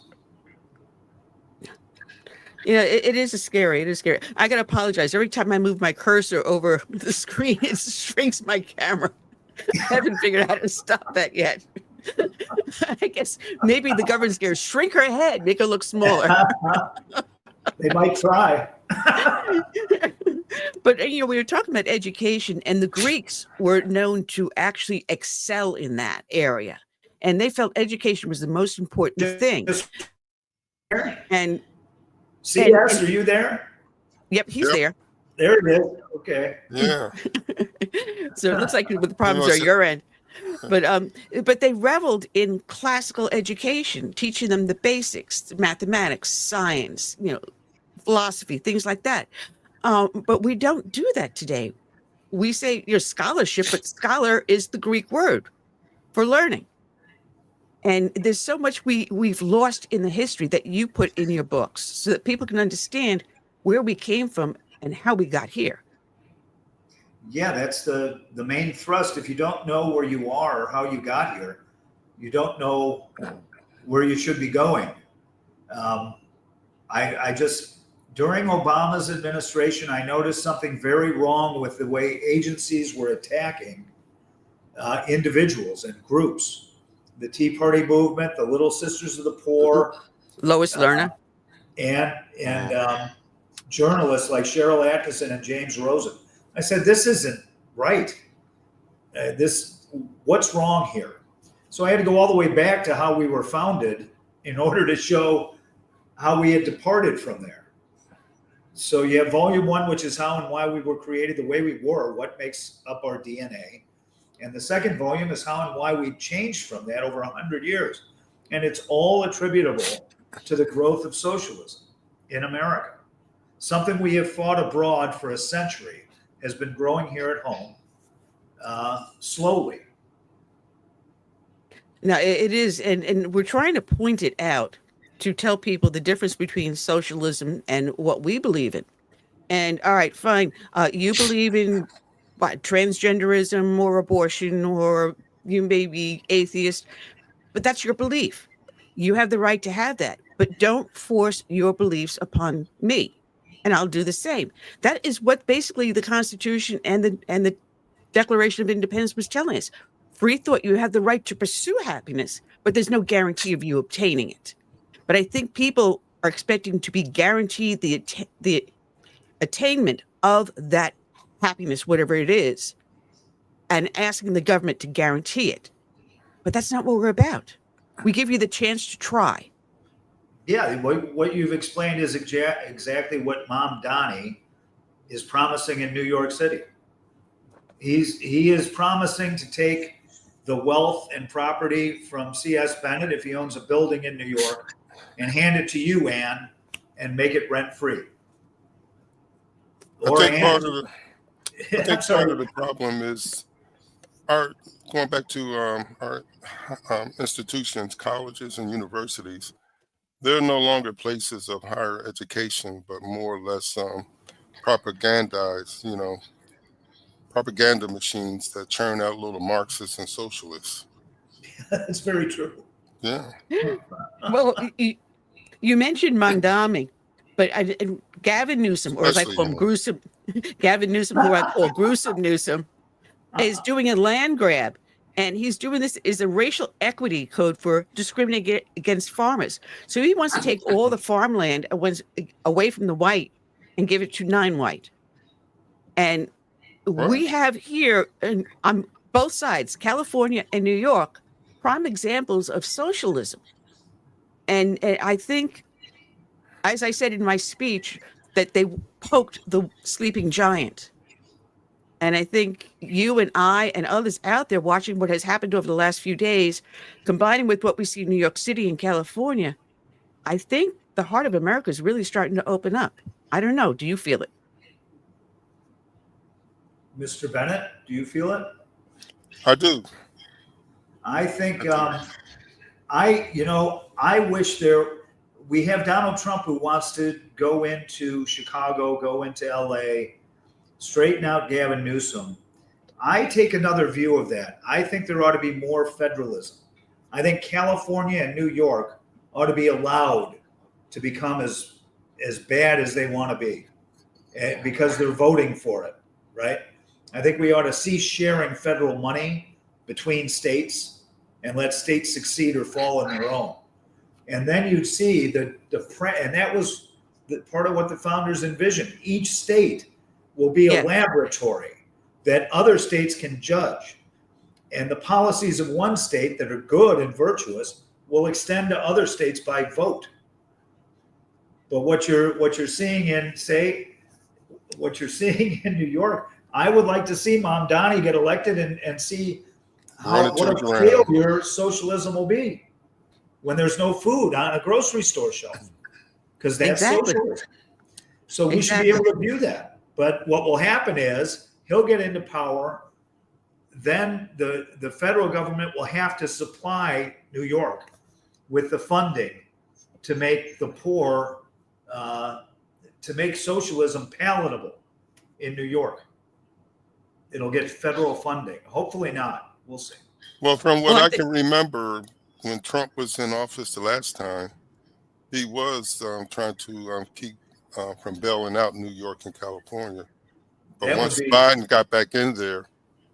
It is scary. It is scary. I got to apologize. Every time I move my cursor over the screen, it shrinks my camera. I haven't figured out how to stop that yet. I guess maybe the government's going to shrink her head, make her look smaller. They might try. But, we were talking about education, and the Greeks were known to actually excel in that area. And they felt education was the most important thing. And CS, are you there? Yep, he's there. There it is. Okay. Yeah. So it looks like the problems are your end. But they reveled in classical education, teaching them the basics, mathematics, science, philosophy, things like that. But we don't do that today. We say your scholarship, but scholar is the Greek word for learning. And there's so much we've lost in the history that you put in your books so that people can understand where we came from and how we got here. Yeah, that's the main thrust. If you don't know where you are or how you got here, you don't know where you should be going. I just, during Obama's administration, I noticed something very wrong with the way agencies were attacking individuals and groups. The Tea Party movement, the Little Sisters of the Poor, Lois Lerner, and journalists like Cheryl Atkinson and James Rosen. I said, this isn't right. What's wrong here? So I had to go all the way back to how we were founded in order to show how we had departed from there. So you have volume 1, which is how and why we were created the way we were, what makes up our DNA. And the second volume is how and why we changed from that over 100 years. And it's all attributable to the growth of socialism in America. Something we have fought abroad for a century has been growing here at home slowly. Now, it is, and we're trying to point it out to tell people the difference between socialism and what we believe in. And all right, fine. You believe in what, transgenderism or abortion, or you may be atheist, but that's your belief. You have the right to have that, but don't force your beliefs upon me, and I'll do the same. That is what basically the Constitution and the Declaration of Independence was telling us. Free thought, you have the right to pursue happiness, but there's no guarantee of you obtaining it. But I think people are expecting to be guaranteed the attainment of that happiness, whatever it is, and asking the government to guarantee it. But that's not what we're about. We give you the chance to try. Yeah, what you've explained is exactly what Mom Donnie is promising in New York City. He is promising to take the wealth and property from C.S. Bennett, if he owns a building in New York, and hand it to you, Ann, and make it rent-free. I think part of the problem is going back to our institutions, colleges and universities. They're no longer places of higher education, but more or less propagandized, propaganda machines that churn out little Marxists and socialists. That's very true. Yeah. Well, you mentioned Mondami, but Gavin Newsom, or as I call him, Gruesome, Gavin Newsom, who I call Gruesome Newsom, is doing a land grab. And he's doing this is a racial equity code for discriminating against farmers. So he wants to take all the farmland away from the white and give it to non-white. And we have here on both sides, California and New York, prime examples of socialism. And I think, as I said in my speech, that they poked the sleeping giant. And I think you and I and others out there watching what has happened over the last few days, combining with what we see in New York City and California, I think the heart of America is really starting to open up. I don't know. Do you feel it? Mr. Bennett, do you feel it? I do. I think, I wish we have Donald Trump who wants to go into Chicago, go into LA, straighten out Gavin Newsom. I take another view of that. I think there ought to be more federalism. I think California and New York ought to be allowed to become as bad as they want to be because they're voting for it, right? I think we ought to cease sharing federal money between states and let states succeed or fall on their own. And then you'd see and that was part of what the founders envisioned. Each state will be a laboratory that other states can judge. And the policies of one state that are good and virtuous will extend to other states by vote. But what you're seeing in New York, I would like to see Mom Donnie get elected and see what a failure socialism will be when there's no food on a grocery store shelf. Because that's socialism. So we should be able to view that. But what will happen is he'll get into power. Then the federal government will have to supply New York with the funding to make the poor, to make socialism palatable in New York. It'll get federal funding. Hopefully not. We'll see. Well, from what I can remember, when Trump was in office the last time, he was trying to keep from bailing out New York and California. But once Biden got back in there,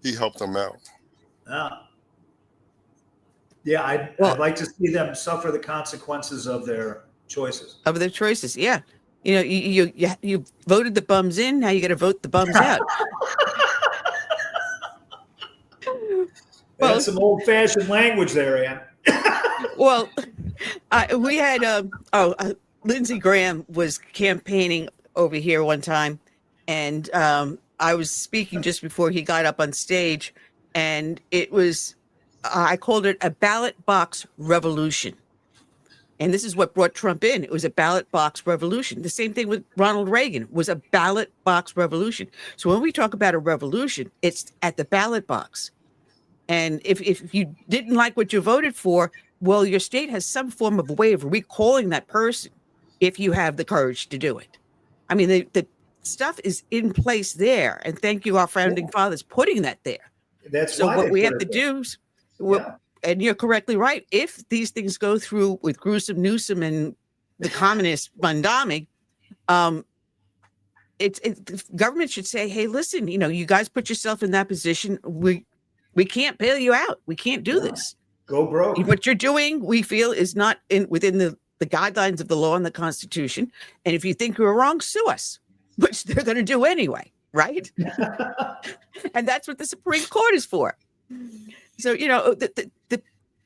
he helped them out. Yeah, I'd like to see them suffer the consequences of their choices. Yeah. You voted the bums in, now you got to vote the bums out. That's some old-fashioned language there, Ann. Well, we had Lindsey Graham was campaigning over here one time, and I was speaking just before he got up on stage, and it was I called it a ballot box revolution. And this is what brought Trump in. It was a ballot box revolution. The same thing with Ronald Reagan was a ballot box revolution. So when we talk about a revolution, it's at the ballot box. And if you didn't like what you voted for, well, your state has some form of way of recalling that person if you have the courage to do it. I mean, the stuff is in place there. And thank you, our founding fathers, putting that there. That's so why what we have to do is, and you're correctly right, if these things go through with Gruesome Newsom and the communist Mondami, the government should say, hey, listen, you guys put yourself in that position. We can't bail you out. We can't do this. Go broke. What you're doing, we feel, is not within the guidelines of the law and the Constitution. And if you think you're wrong, sue us, which they're going to do anyway, right? And that's what the Supreme Court is for. So, the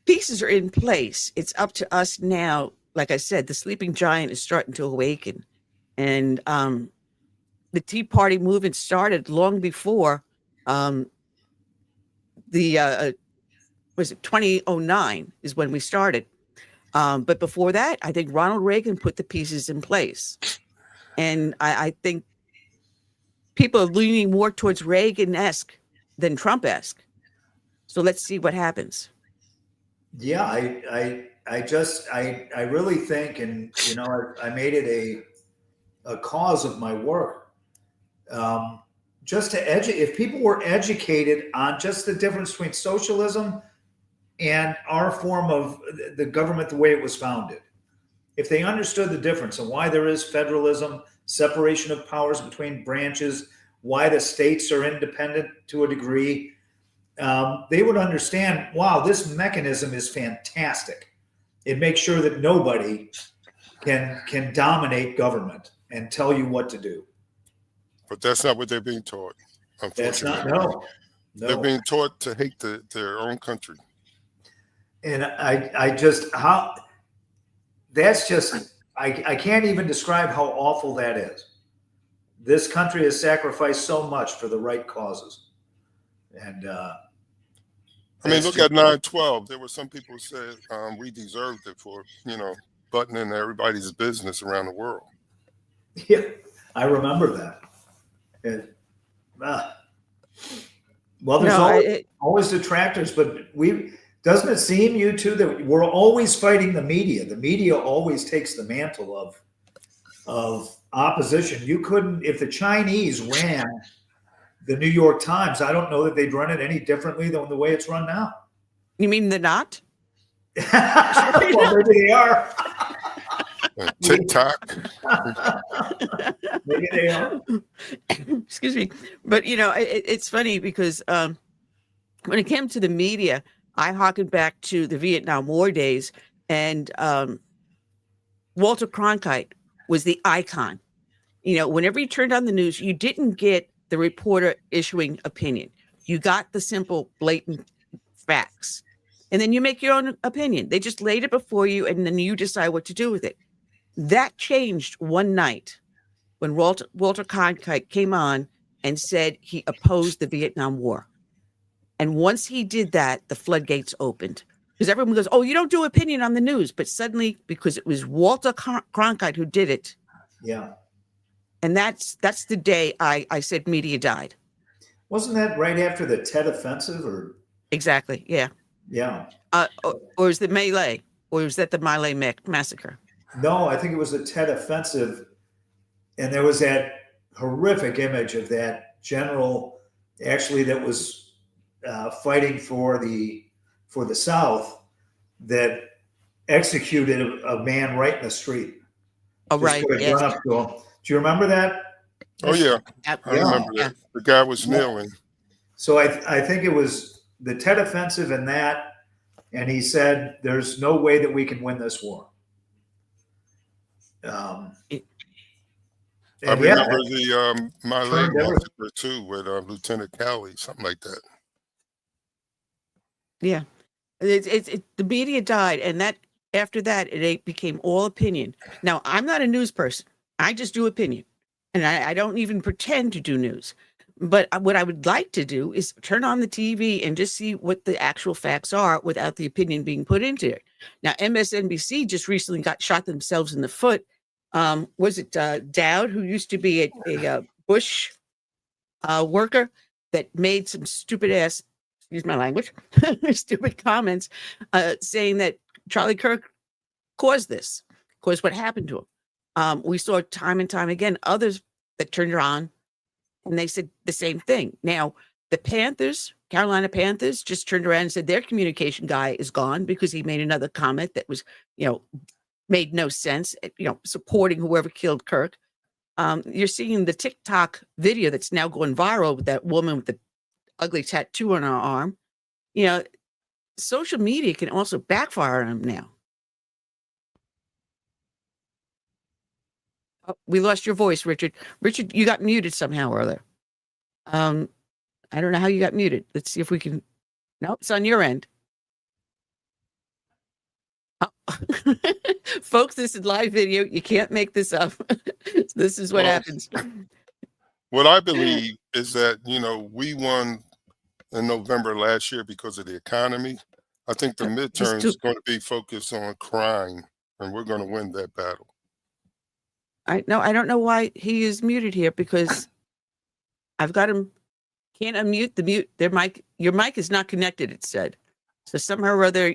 pieces are in place. It's up to us now. Like I said, the sleeping giant is starting to awaken. And the Tea Party movement started long before was it 2009 is when we started. But before that, I think Ronald Reagan put the pieces in place. And I think people are leaning more towards Reagan-esque than Trump-esque. So let's see what happens. Yeah, I really think, and I made it a cause of my work, just to educate. If people were educated on just the difference between socialism and our form of the government, the way it was founded, if they understood the difference and why there is federalism, separation of powers between branches, why the states are independent to a degree, they would understand, wow, this mechanism is fantastic. It makes sure that nobody can dominate government and tell you what to do. But that's not what they're being taught, unfortunately. That's not, no. They're being taught to hate their own country. And I can't even describe how awful that is. This country has sacrificed so much for the right causes. And I mean, look at 9/12. There were some people who said we deserved it for, buttoning everybody's business around the world. Yeah, I remember that. Well, there's always detractors, but doesn't it seem, you two, that we're always fighting the media? The media always takes the mantle of opposition. You couldn't, if the Chinese ran the New York Times, I don't know that they'd run it any differently than the way it's run now. You mean they're not? Well, maybe they are. TikTok. Maybe they are. Excuse me. But, it's funny because when it came to the media, I harkened back to the Vietnam War days, and Walter Cronkite was the icon. Whenever you turned on the news, you didn't get the reporter issuing opinion. You got the simple, blatant facts. And then you make your own opinion. They just laid it before you, and then you decide what to do with it. That changed one night when Walter Cronkite came on and said he opposed the Vietnam War. And once he did that, the floodgates opened. Because everyone goes, oh, you don't do opinion on the news. But suddenly, because it was Walter Cronkite who did it. Yeah. And that's the day I said media died. Wasn't that right after the Tet Offensive? Or exactly, yeah. Yeah. Or is it My Lai? Or was that the My Lai massacre? No, I think it was the Tet Offensive. And there was that horrific image of that general, actually, that was fighting for the South, that executed a man right in the street. Oh, right. Yes. Up to him. Do you remember that? Oh, yeah. I remember that. The guy was kneeling. So I think it was the Tet Offensive and that, and he said, there's no way that we can win this war. I remember the My Lai massacre too, with Lieutenant Cowley, something like that. Yeah, the media died, and that after that it became all opinion. Now, I'm not a news person; I just do opinion, and I don't even pretend to do news. But what I would like to do is turn on the TV and just see what the actual facts are without the opinion being put into it. Now, MSNBC just recently shot themselves in the foot. Was it Dowd, who used to be a Bush worker, that made some stupid ass, excuse my language, stupid comments, saying that Charlie Kirk caused what happened to him. We saw time and time again others that turned around and they said the same thing. Now, the Panthers, Carolina Panthers, just turned around and said their communication guy is gone because he made another comment that was, made no sense, supporting whoever killed Kirk. You're seeing the TikTok video that's now going viral with that woman with the ugly tattoo on her arm. social media can also backfire on him now. Oh, we lost your voice, Richard. Richard, you got muted somehow or other. I don't know how you got muted. Let's see if we can. No, it's on your end. Oh. Folks, this is live video. You can't make this up. This is what happens. What I believe is that, we won in November last year because of the economy. I think the midterm is going to be focused on crime, and we're going to win that battle. I don't know why he is muted here, because I've got him. Can't unmute the mute. Your mic is not connected, it said. So somehow or other,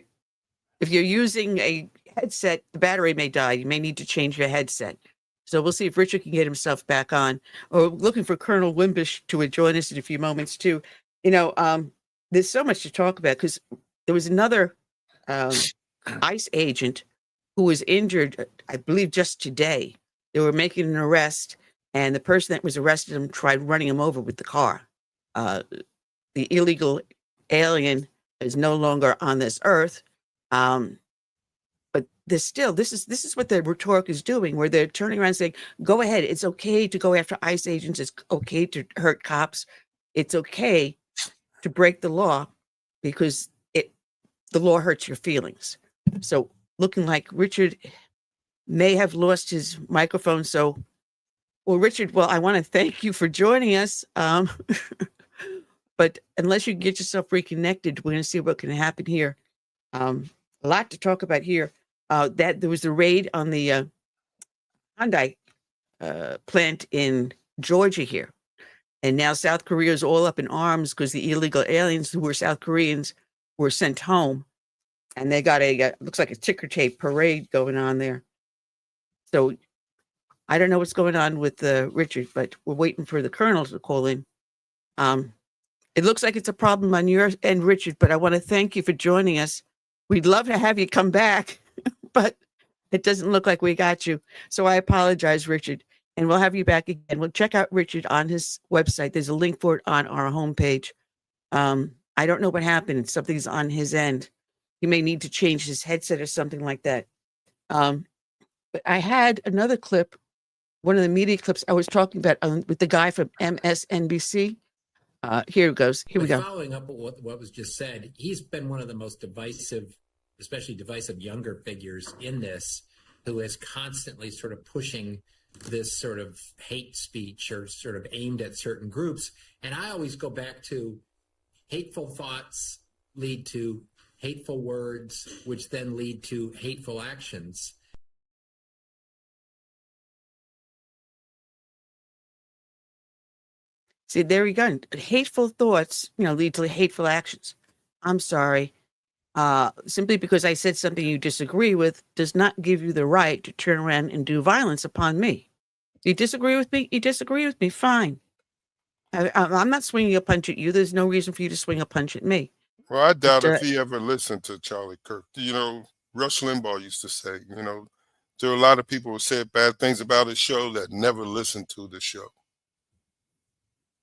if you're using a headset, the battery may die. You may need to change your headset. So we'll see if Richard can get himself back on. Or looking for Colonel Wimbash to join us in a few moments too. There's so much to talk about, because there was another ICE agent who was injured, I believe, just today. They were making an arrest, and the person that was arrested him tried running him over with the car. The illegal alien is no longer on this earth. But this is what the rhetoric is doing, where they're turning around saying, go ahead. It's okay to go after ICE agents. It's okay to hurt cops. It's okay to break the law, because the law hurts your feelings. So looking like Richard may have lost his microphone. So, Richard, I want to thank you for joining us. But unless you can get yourself reconnected, we're going to see what can happen here. A lot to talk about here. That there was a raid on the Hyundai plant in Georgia here. And now South Korea is all up in arms because the illegal aliens who were South Koreans were sent home. And they got looks like a ticker tape parade going on there. So I don't know what's going on with Richard, but we're waiting for the colonel to call in. It looks like it's a problem on your end, Richard, but I want to thank you for joining us. We'd love to have you come back, but it doesn't look like we got you. So I apologize, Richard, and we'll have you back again. We'll check out Richard on his website. There's a link for it on our homepage. I don't know what happened. Something's on his end. He may need to change his headset or something like that. But I had another clip, one of the media clips I was talking about with the guy from MSNBC. Here it goes. Here we go. Following up what was just said, he's been one of the most divisive, especially divisive younger figures in this, who is constantly sort of pushing this sort of hate speech or sort of aimed at certain groups. And I always go back to hateful thoughts lead to hateful words, which then lead to hateful actions. See, there we go. Hateful thoughts, lead to hateful actions. I'm sorry. Simply because I said something you disagree with does not give you the right to turn around and do violence upon me. You disagree with me? You disagree with me? Fine. I'm not swinging a punch at you. There's no reason for you to swing a punch at me. Well, I doubt if he ever listened to Charlie Kirk. Rush Limbaugh used to say, there are a lot of people who said bad things about his show that never listened to the show.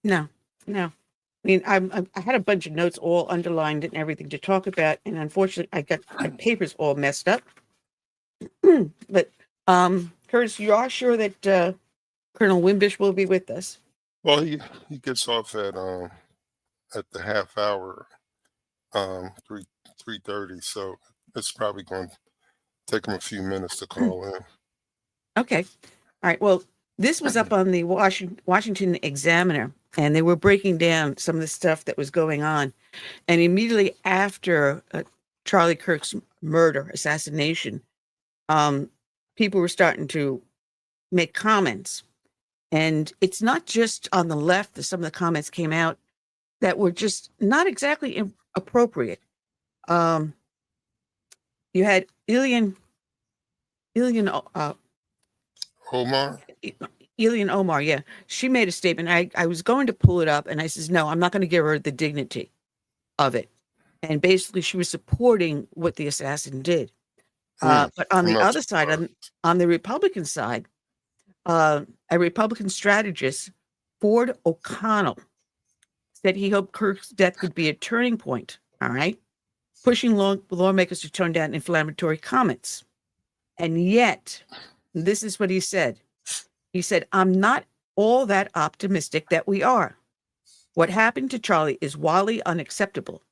No. I mean, I had a bunch of notes all underlined and everything to talk about, and unfortunately, I got my papers all messed up. But, Curtis, you are sure that Colonel Wimbash will be with us? Well, he gets off at the half hour, 3:30, so it's probably going to take him a few minutes to call in. Okay. All right. Well, this was up on the Washington Examiner, and they were breaking down some of the stuff that was going on. And immediately after Charlie Kirk's assassination, people were starting to make comments. And it's not just on the left that some of the comments came out that were just not exactly appropriate. You had Ilhan Omar, yeah. She made a statement. I was going to pull it up, and I says, no, I'm not going to give her the dignity of it. And basically, she was supporting what the assassin did. But on the other side, on the Republican side, a Republican strategist, Ford O'Connell, said he hoped Kirk's death could be a turning point. All right. pushing lawmakers to tone down inflammatory comments. And yet, this is what he said. He said, I'm not all that optimistic that we are. What happened to Charlie is wildly unacceptable.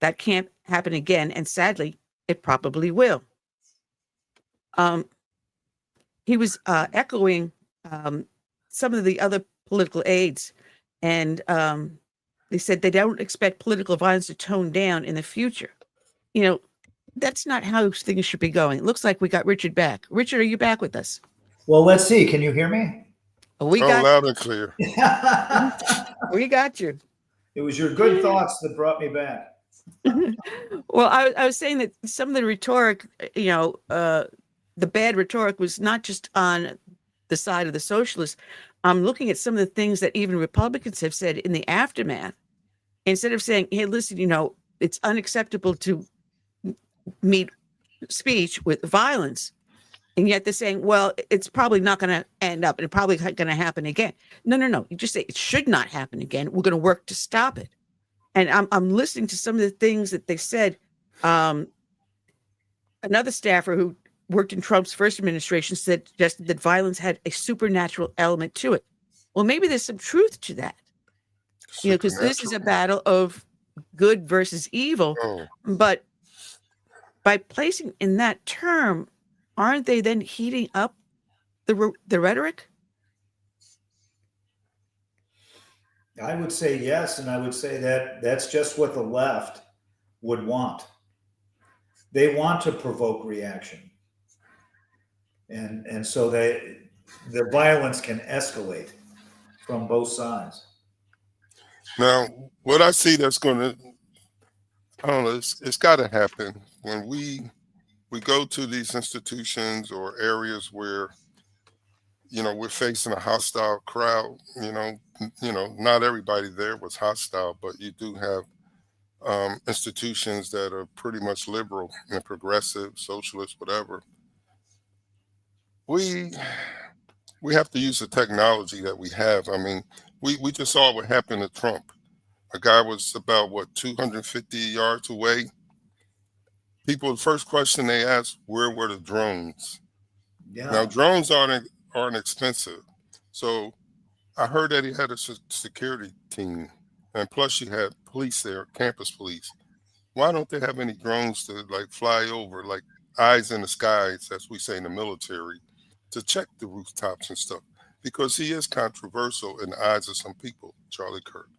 That can't happen again, and sadly, it probably will. He was echoing some of the other political aides, and they said they don't expect political violence to tone down in the future. You know, that's not how things should be going. It looks like we got Richard back. Richard, are you back with us? Well, let's see. Can you hear me? We got loud and clear. We got you. It was your good thoughts that brought me back. Well, I was saying that some of the rhetoric, the bad rhetoric was not just on the side of the socialists. I'm looking at some of the things that even Republicans have said in the aftermath. Instead of saying, hey, listen, it's unacceptable to meet speech with violence. And yet they're saying, well, it's probably not going to end up and it's probably going to happen again. No. You just say it should not happen again. We're going to work to stop it. And I'm listening to some of the things that they said. Another staffer who worked in Trump's first administration suggested that violence had a supernatural element to it. Well, maybe there's some truth to that. Because this is a battle of good versus evil. Oh. But by placing in that term, aren't they then heating up the rhetoric? I would say yes, and I would say that that's just what the left would want. They want to provoke reaction. And so the violence can escalate from both sides. Now, what I see that's going to, I don't know, it's got to happen when we go to these institutions or areas where, we're facing a hostile crowd. Not everybody there was hostile, but you do have institutions that are pretty much liberal and progressive, socialist, whatever. We have to use the technology that we have. I mean, we just saw what happened to Trump. A guy was about 250 yards away. People, the first question they asked, where were the drones? Yeah. Now, drones aren't expensive. So I heard that he had a security team, and plus you had police there, campus police. Why don't they have any drones to fly over, like eyes in the skies, as we say in the military, to check the rooftops and stuff? Because he is controversial in the eyes of some people, Charlie Kirk.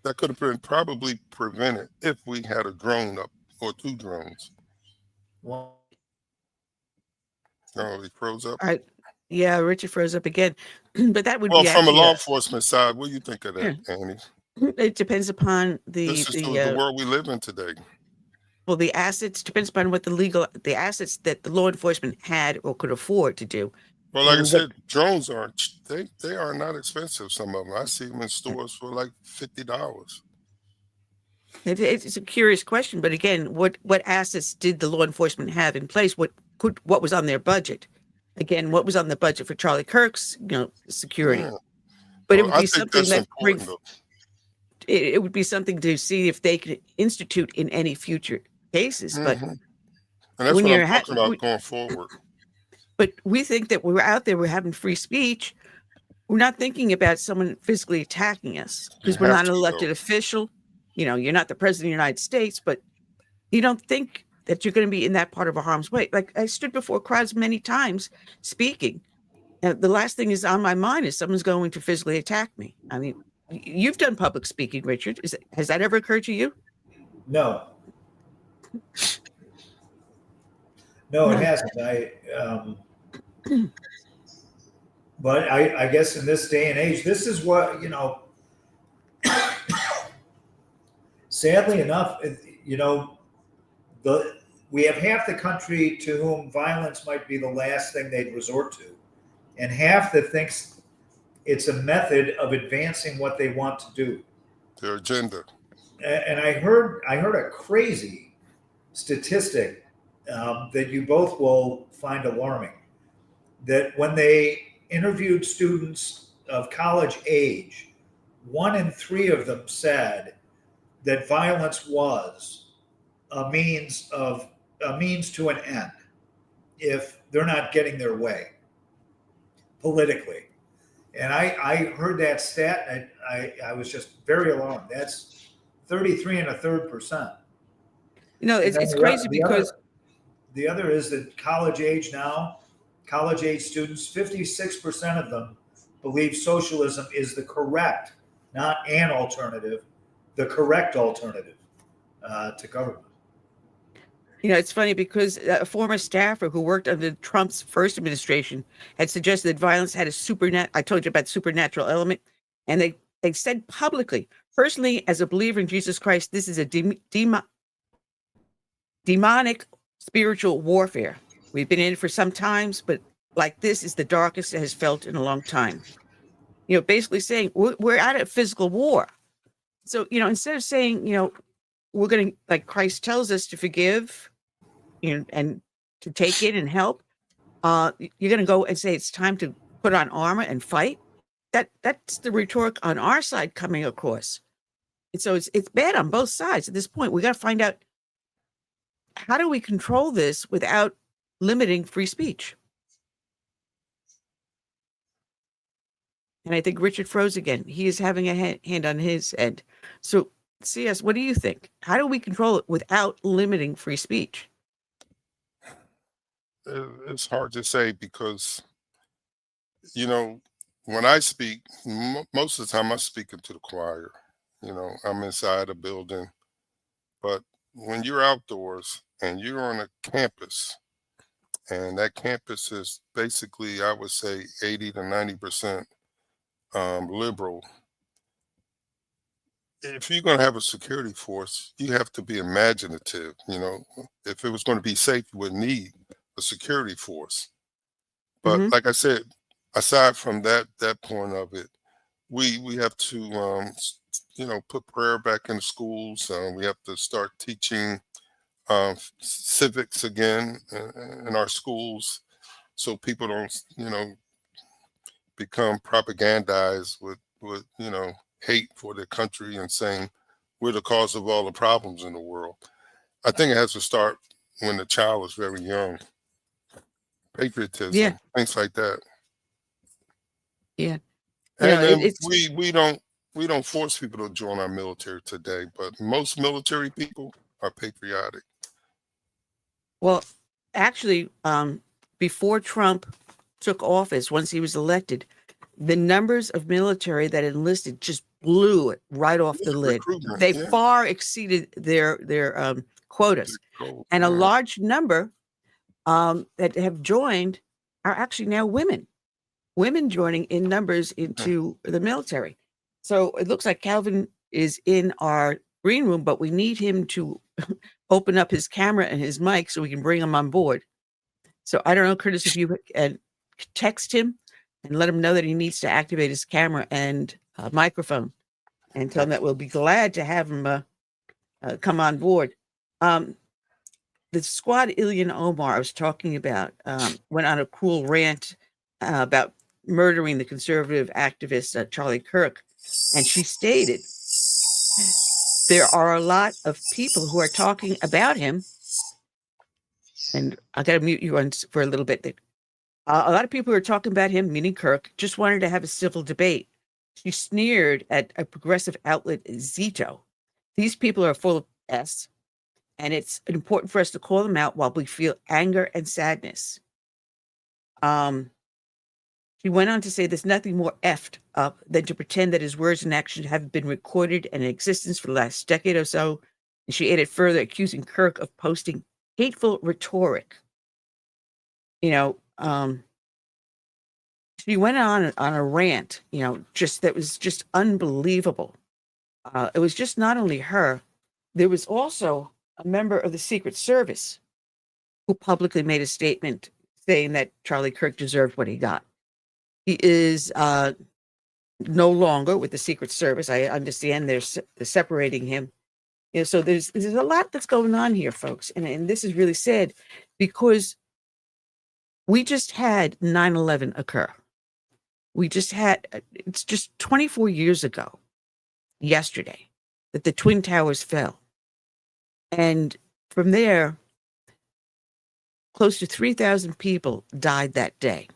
That could have been probably prevented if we had a drone up or two drones. Well, Oh, he froze up. All right. Yeah, Richard froze up again. But that would Well, be from a actually law enforcement side, what do you think of that, Yeah. Annie? It depends upon This is the world we live in today. well, the assets depends upon what the assets that the law enforcement had or could afford to do. Well, like I And said, drones they are not expensive. Some of them I see them in stores for like $50. It's a curious question, but again, what assets did the law enforcement have in place? What was on their budget? Again, what was on the budget for Charlie Kirk's security? Yeah. But it Well, would I be think something that's that important, though. it would be something to see if they could institute in any future cases. But And that's when what you're I'm talking about going forward. But we think that we're out there, we're having free speech. We're not thinking about someone physically attacking us because we're have not an to, elected though. official. You're not the president of the United States, but you don't think that you're going to be in that part of a harm's way. Like I stood before crowds many times speaking. The last thing is on my mind is someone's going to physically attack me. I mean, you've done public speaking, Richard. Has that ever occurred to you? no. No, it hasn't. But I guess in this day and age, this is what, sadly enough, we have half the country to whom violence might be the last thing they'd resort to, and half that thinks it's a method of advancing what they want to do. Their agenda. And I heard a crazy statistic that you both will find alarming, that when they interviewed students of college age, 1 in 3 of them said that violence was a means to an end if they're not getting their way politically. And I heard that stat, and I was just very alarmed. That's 33.33%. You know, it's crazy because the other is that college age students, 56% of them believe socialism is the correct, not an alternative, the correct alternative to government. You know, it's funny because a former staffer who worked under Trump's first administration had suggested that violence had a I told you about supernatural element, and they said publicly, personally, as a believer in Jesus Christ, this is a demonic spiritual warfare. We've been in it for some times, but like this is the darkest it has felt in a long time. You know, basically saying we're at a physical war. So, you know, instead of saying, you know, we're going to, like Christ tells us to forgive, you know, and to take it and help, you're going to go and say it's time to put on armor and fight. That's the rhetoric on our side coming across. And so it's bad on both sides at this point. We got to find out, how do we control this without limiting free speech? And I think Richard froze again. He is having a hand on his end. So, CS, what do you think? How do we control it without limiting free speech? It's hard to say because, you know, when I speak, most of the time I'm speaking to the choir. You know, I'm inside a building. But when you're outdoors and you're on a campus, and that campus is basically, I would say, 80 to 90% liberal. If you're going to have a security force, you have to be imaginative. You know, if it was going to be safe, you would need a security force. But like I said, aside from that point of it, we have to, you know, put prayer back in the schools. We have to start teaching civics again in our schools, so people don't, you know, become propagandized with you know, hate for their country and saying we're the cause of all the problems in the world. I think it has to start when the child is very young. Patriotism, things like that. Yeah. And then we don't force people to join our military today, but most military people are patriotic. Well, actually, before Trump took office, once he was elected, the numbers of military that enlisted just blew it right off the lid. They far exceeded their quotas, and a large number that have joined are actually now women. Women joining in numbers into the military. So it looks like Calvin is in our green room, but we need him to open up his camera and his mic so we can bring him on board. So I don't know, Curtis, if you text him and let him know that he needs to activate his camera and microphone, and tell him that we'll be glad to have him come on board. The squad Ilhan Omar I was talking about went on a cruel rant about murdering the conservative activist Charlie Kirk, and she stated, there are a lot of people who are talking about him, and I got to mute you on for a little bit. A lot of people who are talking about him, meaning Kirk, just wanted to have a civil debate. She sneered at a progressive outlet, Zito. These people are full of S, and it's important for us to call them out while we feel anger and sadness. She went on to say there's nothing more effed up than to pretend that his words and actions have been recorded and in existence for the last decade or so. And she added further, accusing Kirk of posting hateful rhetoric. You know, she went on a rant, you know, that was just unbelievable. It was just not only her. There was also a member of the Secret Service who publicly made a statement saying that Charlie Kirk deserved what he got. He is no longer with the Secret Service. I understand they're separating him. You know, so there's a lot that's going on here, folks. And this is really sad because we just had 9/11 occur. It's just 24 years ago, yesterday, that the Twin Towers fell. And from there, close to 3,000 people died that day.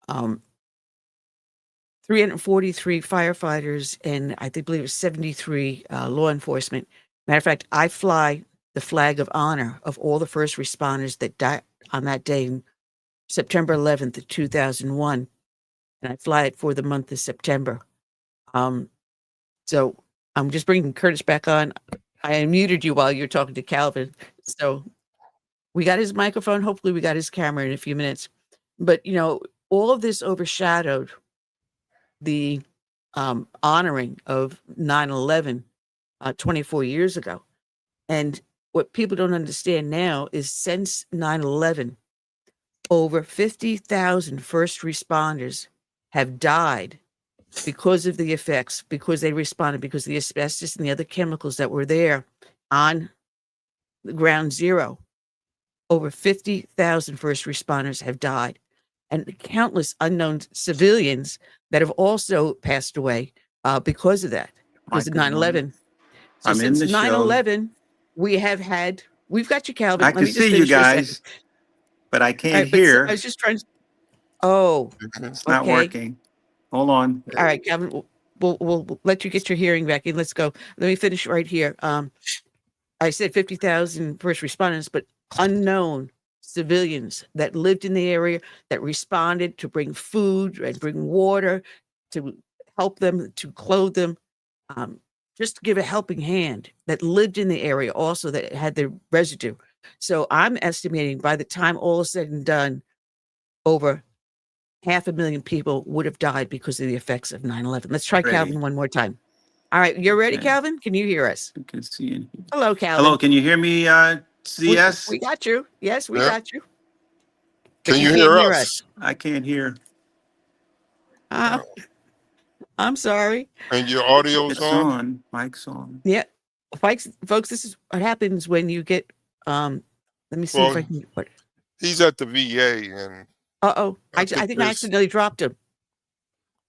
343 firefighters and I believe it was 73 law enforcement. Matter of fact, I fly the flag of honor of all the first responders that died on that day, September 11th, 2001. And I fly it for the month of September. So I'm just bringing Curtis back on. I unmuted you while you're talking to Calvin. So we got his microphone. Hopefully we got his camera in a few minutes. But, you know, all of this overshadowed the honoring of 9/11 24 years ago. And what people don't understand now is since 9/11, over 50,000 first responders have died because of the effects, because they responded, because of the asbestos and the other chemicals that were there on the ground zero. Over 50,000 first responders have died, and countless unknown civilians that have also passed away because of that, because of 9/11. So I'm in since the show. 9/11, we've got you, Calvin. I Let can me just see you finish for a second. guys, but I All can't right, but hear. I was just trying to. Oh, It's not okay. working. Hold on. All right, Calvin, we'll let you get your hearing back in. Let's go. Let me finish right here. I said 50,000 first responders, but unknown civilians that lived in the area, that responded to bring food and bring water, to help them, to clothe them, just to give a helping hand, that lived in the area also, that had their residue. So I'm estimating by the time all is said and done, over 500,000 people would have died because of the effects of 9/11. Let's try Ready. Calvin one more time. All right, you're ready, Okay. Calvin? Can you hear us? I can see you. Hello, Calvin. Hello, can you hear me, CS? We got you. Yes, we Yeah. got you. But Can you you can't hear hear us? I can't hear. I'm sorry. And your audio's It's on? on. Mic's on. Yeah. Folks, this is what happens when you get let me see if Well, I can what he's at the VA, and uh-oh. I think think I accidentally dropped him.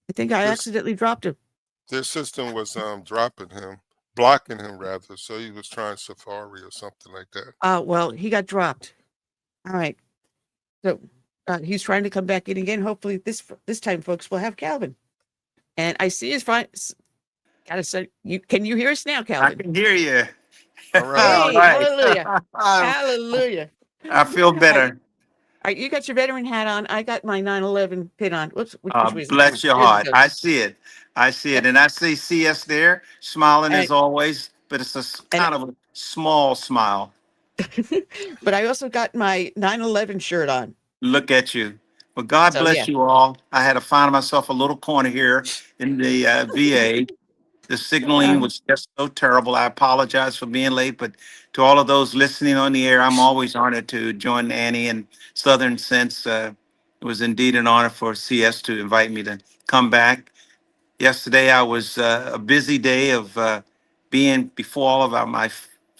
I think I accidentally dropped him. their system was dropping him, blocking him rather. So he was trying Safari or something like that. Well, he got dropped. All right. So he's trying to come back in again. Hopefully this time, folks, we'll have Calvin. And I see his fine. Gotta say, can you hear us now, I Calvin? can hear you. All right. Hey, hallelujah. Hallelujah. I feel better. All right, you got your veteran hat on. I got my 9/11 pin on. Whoops, which way is it? Bless your There we heart. go. I see it. I see it. And I see CS there, smiling as And- always, but it's a kind of a small smile. But I also got my 9/11 shirt on. Look at you. Well, God So, bless yeah. you all. I had to find myself a little corner here in the VA. The signaling was just so terrible. I apologize for being late, but to all of those listening on the air, I'm always honored to join Annie and Southern Sense. It was indeed an honor for CS to invite me to come back. Yesterday, I was a busy day of being before all of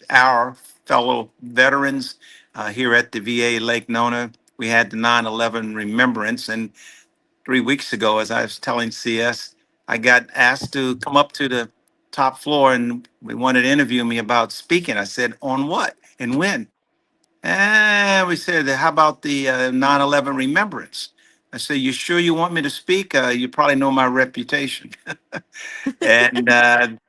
our fellow veterans here at the VA Lake Nona. We had the 9/11 remembrance, and 3 weeks ago, as I was telling CS, I got asked to come up to the top floor and we wanted to interview me about speaking. I said, on what and when? And we said, how about the 9/11 remembrance? I said, you sure you want me to speak? You probably know my reputation. And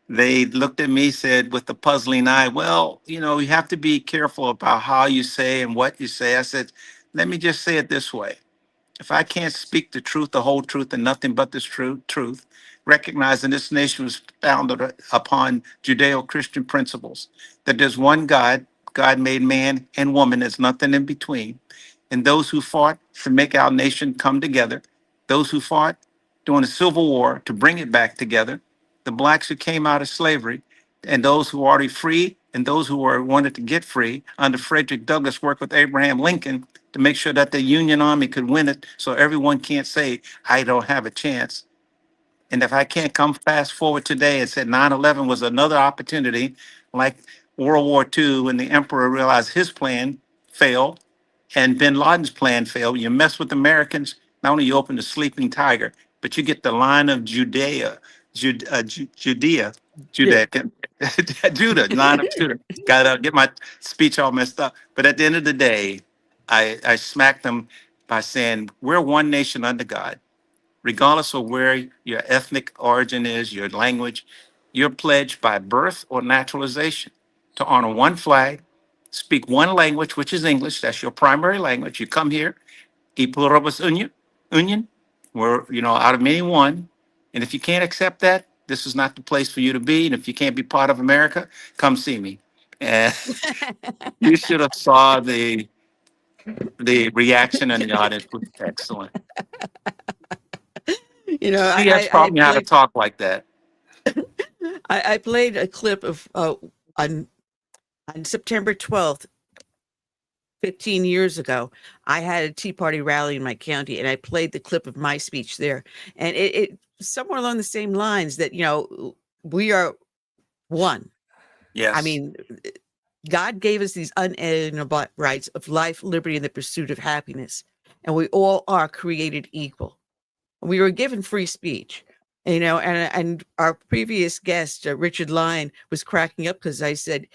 they looked at me, said with a puzzling eye, well, you have to be careful about how you say and what you say. I said, let me just say it this way. If I can't speak the truth, the whole truth, and nothing but the truth, recognizing this nation was founded upon Judeo-Christian principles, that there's one God, God made man and woman, there's nothing in between. And those who fought to make our nation come together, those who fought during the Civil War to bring it back together, the blacks who came out of slavery, and those who are already free, and those who wanted to get free under Frederick Douglass worked with Abraham Lincoln to make sure that the Union Army could win it so everyone can't say, I don't have a chance. And if I can't come fast forward today and say 9/11 was another opportunity, like World War II, when the emperor realized his plan failed and bin Laden's plan failed, you mess with Americans, not only you open the sleeping tiger, but you get the line of Judea, Judea, Yeah. Judah, line of Judah. Got to get my speech all messed up. But at the end of the day, I smacked them by saying, we're one nation under God. Regardless of where your ethnic origin is, your language, you're pledged by birth or naturalization to honor one flag, speak one language, which is English. That's your primary language. You come here, y pluribus union. We're, out of many one. And if you can't accept that, this is not the place for you to be. And if you can't be part of America, come see me. And you should have saw the reaction in the audience was excellent. CS I taught me how to played talk like that. I played a clip of on September 12th, 15 years ago. I had a Tea Party rally in my county, and I played the clip of my speech there. And it somewhere along the same lines that, we are one. Yes. I mean, God gave us these unalienable rights of life, liberty, and the pursuit of happiness. And we all are created equal. We were given free speech, and our previous guest, Richard Lyons, was cracking up because I said,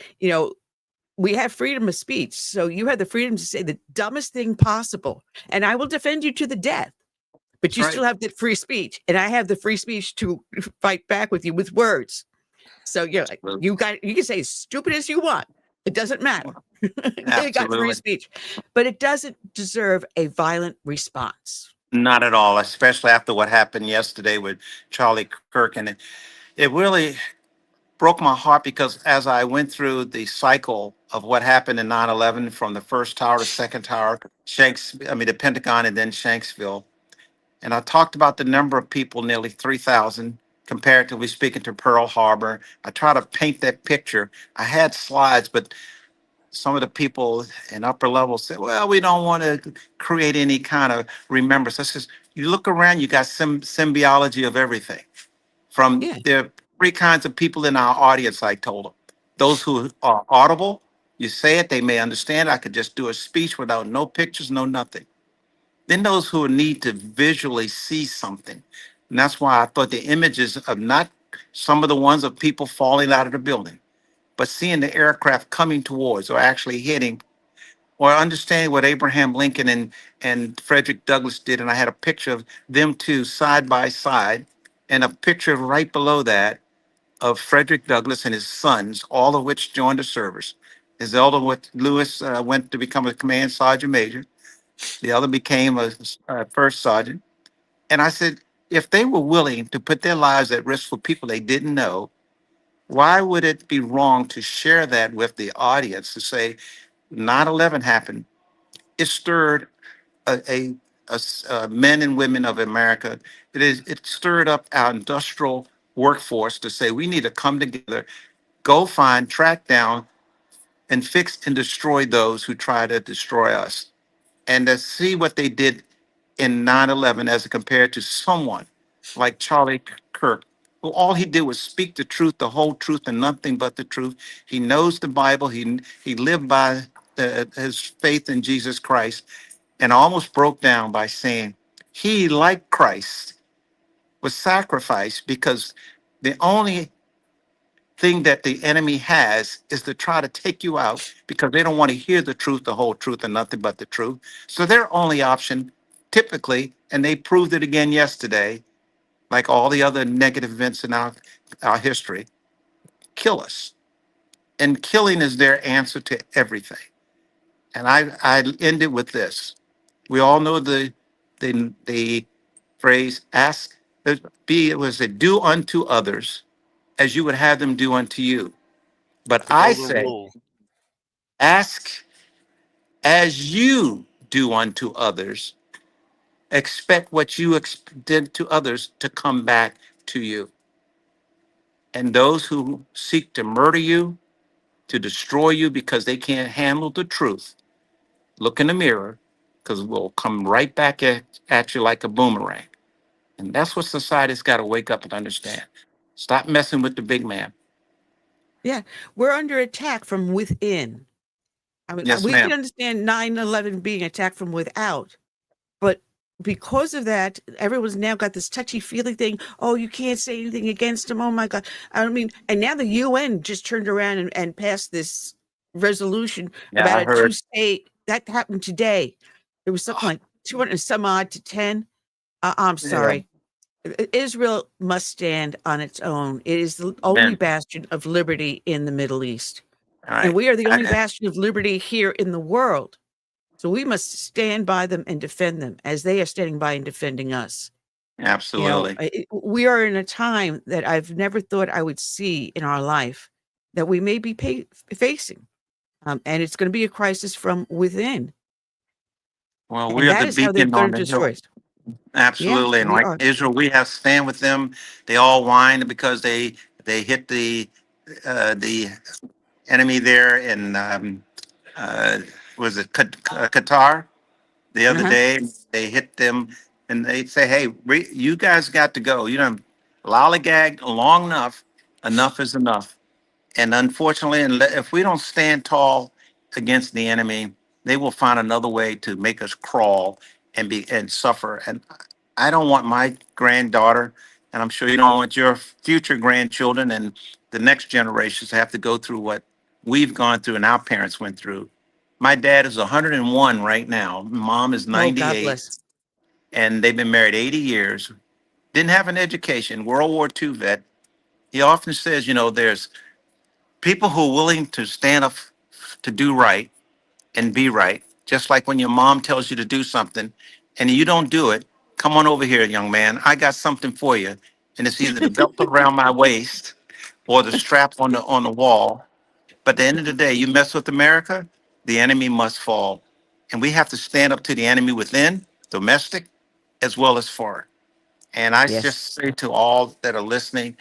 we have freedom of speech. So you have the freedom to say the dumbest thing possible, and I will defend you to the death. But you still have the free speech, and I have the free speech to fight back with you with words. So you can say as stupid as you want. It doesn't matter. You got free Absolutely. speech, but it doesn't deserve a violent response. Not at all, especially after what happened yesterday with Charlie Kirk. And it really broke my heart because as I went through the cycle of what happened in 9/11 from the first tower to second tower, the Pentagon and then Shanksville, and I talked about the number of people, nearly 3,000, comparatively speaking to Pearl Harbor. I try to paint that picture. I had slides, but some of the people in upper levels said, well, we don't want to create any kind of remembrance. I says, you look around, you got symbiology of everything. There are three kinds of people in our audience, I told them. Those who are audible, you say it, they may understand. I could just do a speech without no pictures, no nothing. Then those who need to visually see something. And that's why I thought the images of not some of the ones of people falling out of the building, but seeing the aircraft coming towards or actually hitting, or understanding what Abraham Lincoln and Frederick Douglass did. And I had a picture of them two side by side, and a picture right below that of Frederick Douglass and his sons, all of which joined the service. His elder, Lewis, went to become a command sergeant major. The other became a first sergeant. And I said, if they were willing to put their lives at risk for people they didn't know, why would it be wrong to share that with the audience to say 9/11 happened? It stirred men and women of America. It stirred up our industrial workforce to say we need to come together, go find, track down, and fix and destroy those who try to destroy us. And to see what they did in 9/11 as compared to someone like Charlie Kirk, who all he did was speak the truth, the whole truth, and nothing but the truth. He knows the Bible. He lived by his faith in Jesus Christ, and almost broke down by saying he, like Christ, was sacrificed because the only thing that the enemy has is to try to take you out because they don't want to hear the truth, the whole truth, and nothing but the truth. So their only option, typically, and they proved it again yesterday, like all the other negative events in our history, kill us. And killing is their answer to everything. And I end it with this. We all know the phrase ask, it was a do unto others as you would have them do unto you. But The I golden say, rule. ask as you do unto others, expect what you did to others to come back to you. And those who seek to murder you, to destroy you because they can't handle the truth, look in the mirror because we'll come right back at you like a boomerang. And that's what society's got to wake up and understand. Stop messing with the big man. Yeah, we're under attack from within. I mean, Yes, we can ma'am. understand 9/11 being attacked from without, but because of that, everyone's now got this touchy-feely thing. Oh, you can't say anything against them. Oh my God. I mean, and now the UN just turned around and passed this resolution Yeah, about I a heard. two-state. That happened today. It was something like 200 and some odd to 10. I'm Yeah. sorry. Israel must stand on its own. It is the only Amen. bastion of liberty in the Middle East. All And right. we are the only bastion of liberty here in the world. So we must stand by them and defend them as they are standing by and defending us. Absolutely. We are in a time that I've never thought I would see in our life that we may be facing. And it's going to be a crisis from within. Well, And we are that the is how they're beacon going on to the destroy hill. us. Absolutely. Yeah, And we like are. Israel, we have to stand with them. They all whined because they hit the enemy there in was it Qatar the other Uh-huh. day. They hit them and they say, "Hey, you guys got to go. You know, lollygag long enough. Enough is enough." And unfortunately, if we don't stand tall against the enemy, they will find another way to make us crawl and suffer. And I don't want my granddaughter, and I'm sure you don't want your future grandchildren and the next generations to have to go through what we've gone through and our parents went through. My dad is 101 right now. Mom is Oh, God 98, bless. and they've been married 80 years. Didn't have an education, World War II vet. He often says, you know, there's people who are willing to stand up to do right and be right, just like when your mom tells you to do something and you don't do it. Come on over here, young man. I got something for you. And it's either the belt around my waist or the strap on the wall. But at the end of the day, you mess with America, the enemy must fall. And we have to stand up to the enemy within, domestic, as well as foreign. And I Yes. just say to all that are listening,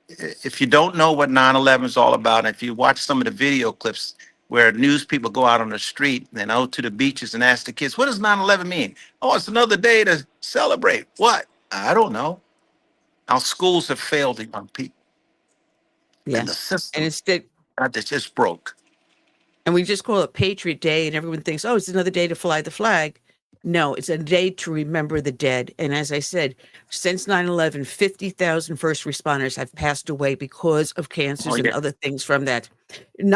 if you don't know what 9/11 is all about, and if you watch some of the video clips where news people go out on the street and out to the beaches and ask the kids, what does 9/11 mean? Oh, it's another day to celebrate. What? I don't know. Our schools have failed the young people. Yeah. And the system And instead, that just broke. and we just call it Patriot Day, and everyone thinks, oh, it's another day to fly the flag. No, it's a day to remember the dead. And as I said, since 9/11, 50,000 first responders have passed away because of cancers and other things from that.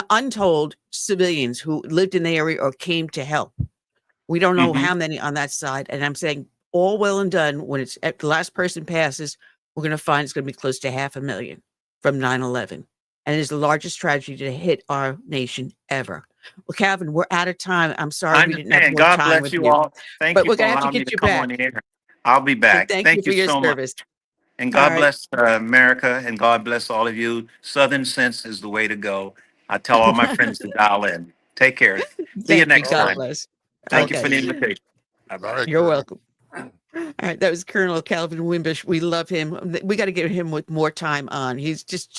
Untold civilians who lived in the area or came to help. We don't know how many on that side. And I'm saying all well and done, when it's the last person passes, we're going to find it's going to be close to 500,000 from 9/11. And it is the largest tragedy to hit our nation ever. Well, Calvin, we're out of time. I'm sorry I we didn't have understand. more God time bless with you you. all. Thank But you we're for going to have to allowing me get to you come back. on the air. I'll be back. Thank you Thank for you your so much. service. And All God right. bless America, and God bless all of you. Southern sense is the way to go. I tell all my friends to dial in. Take care. See you Thank you. next God time. bless. Thank you for the Okay. invitation. All right, You're Kirk. welcome. All right, that was Colonel Calvin Wimbash. We love him. We got to get him with more time on. He's just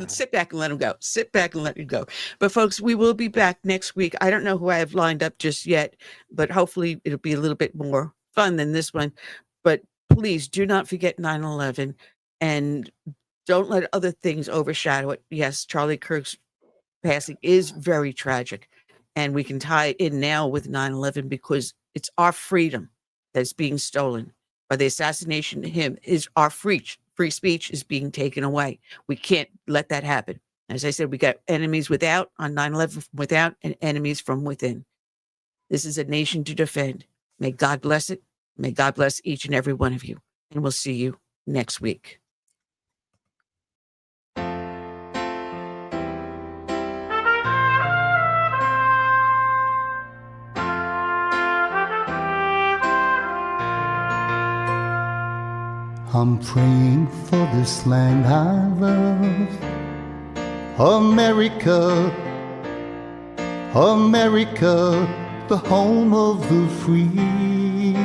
sit back and let him go. Sit back and let him go. But folks, we will be back next week. I don't know who I have lined up just yet, but hopefully it'll be a little bit more fun than this one. But please do not forget 9/11 and don't let other things overshadow it. Yes, Charlie Kirk's passing is very tragic, and we can tie it in now with 9/11 because it's our freedom that's being stolen by the assassination of him. Is our free speech is being taken away. We can't let that happen. As I said, we got enemies without on 9/11 from without and enemies from within. This is a nation to defend. May God bless it. May God bless each and every one of you. And we'll see you next week. I'm praying for this land I love, America, America, the home of the free.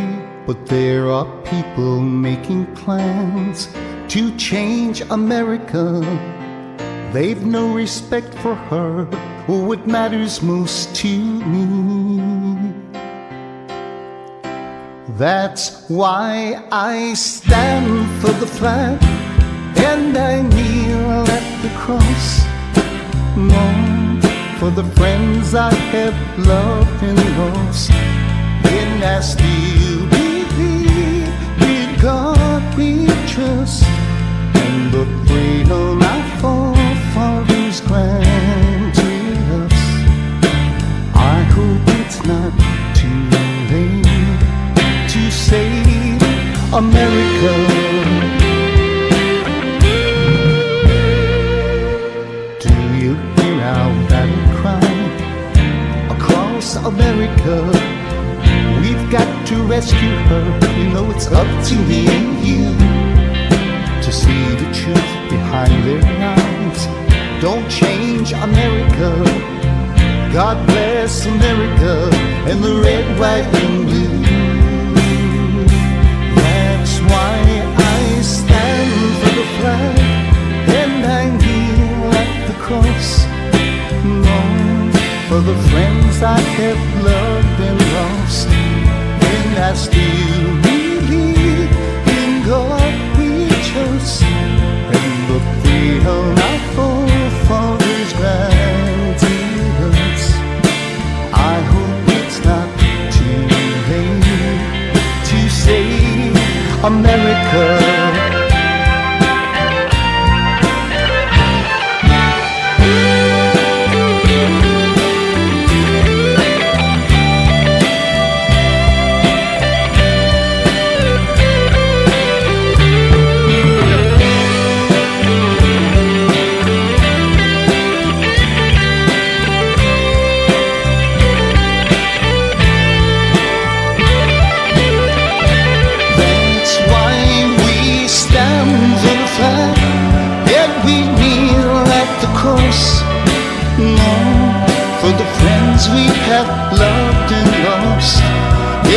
But there are people making plans to change America. They've no respect for her or what matters most to me. That's why I stand for the flag and I kneel at the cross, mourn for the friends I have loved and lost, and I still believe America. We've got to rescue her. You know it's up to me and you to see the truth behind their lies. Don't change America. God bless America and the red, white, and blue. That's why I stand for the flag and I kneel at the cross. Long for the friends I have loved and lost. And I still believe in God we chose and the freedom our forefathers granted us. I hope it's not too late to save America. For the friends we have loved and lost,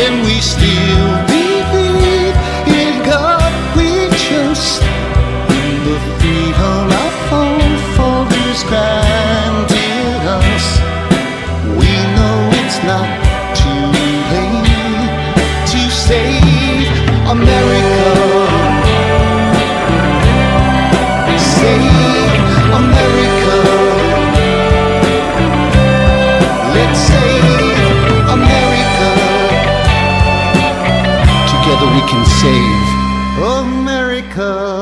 and we still believe in God we trust, in the freedom our forefathers granted us. We know it's not too late to save America. Save America. Let's save America. Together we can save America.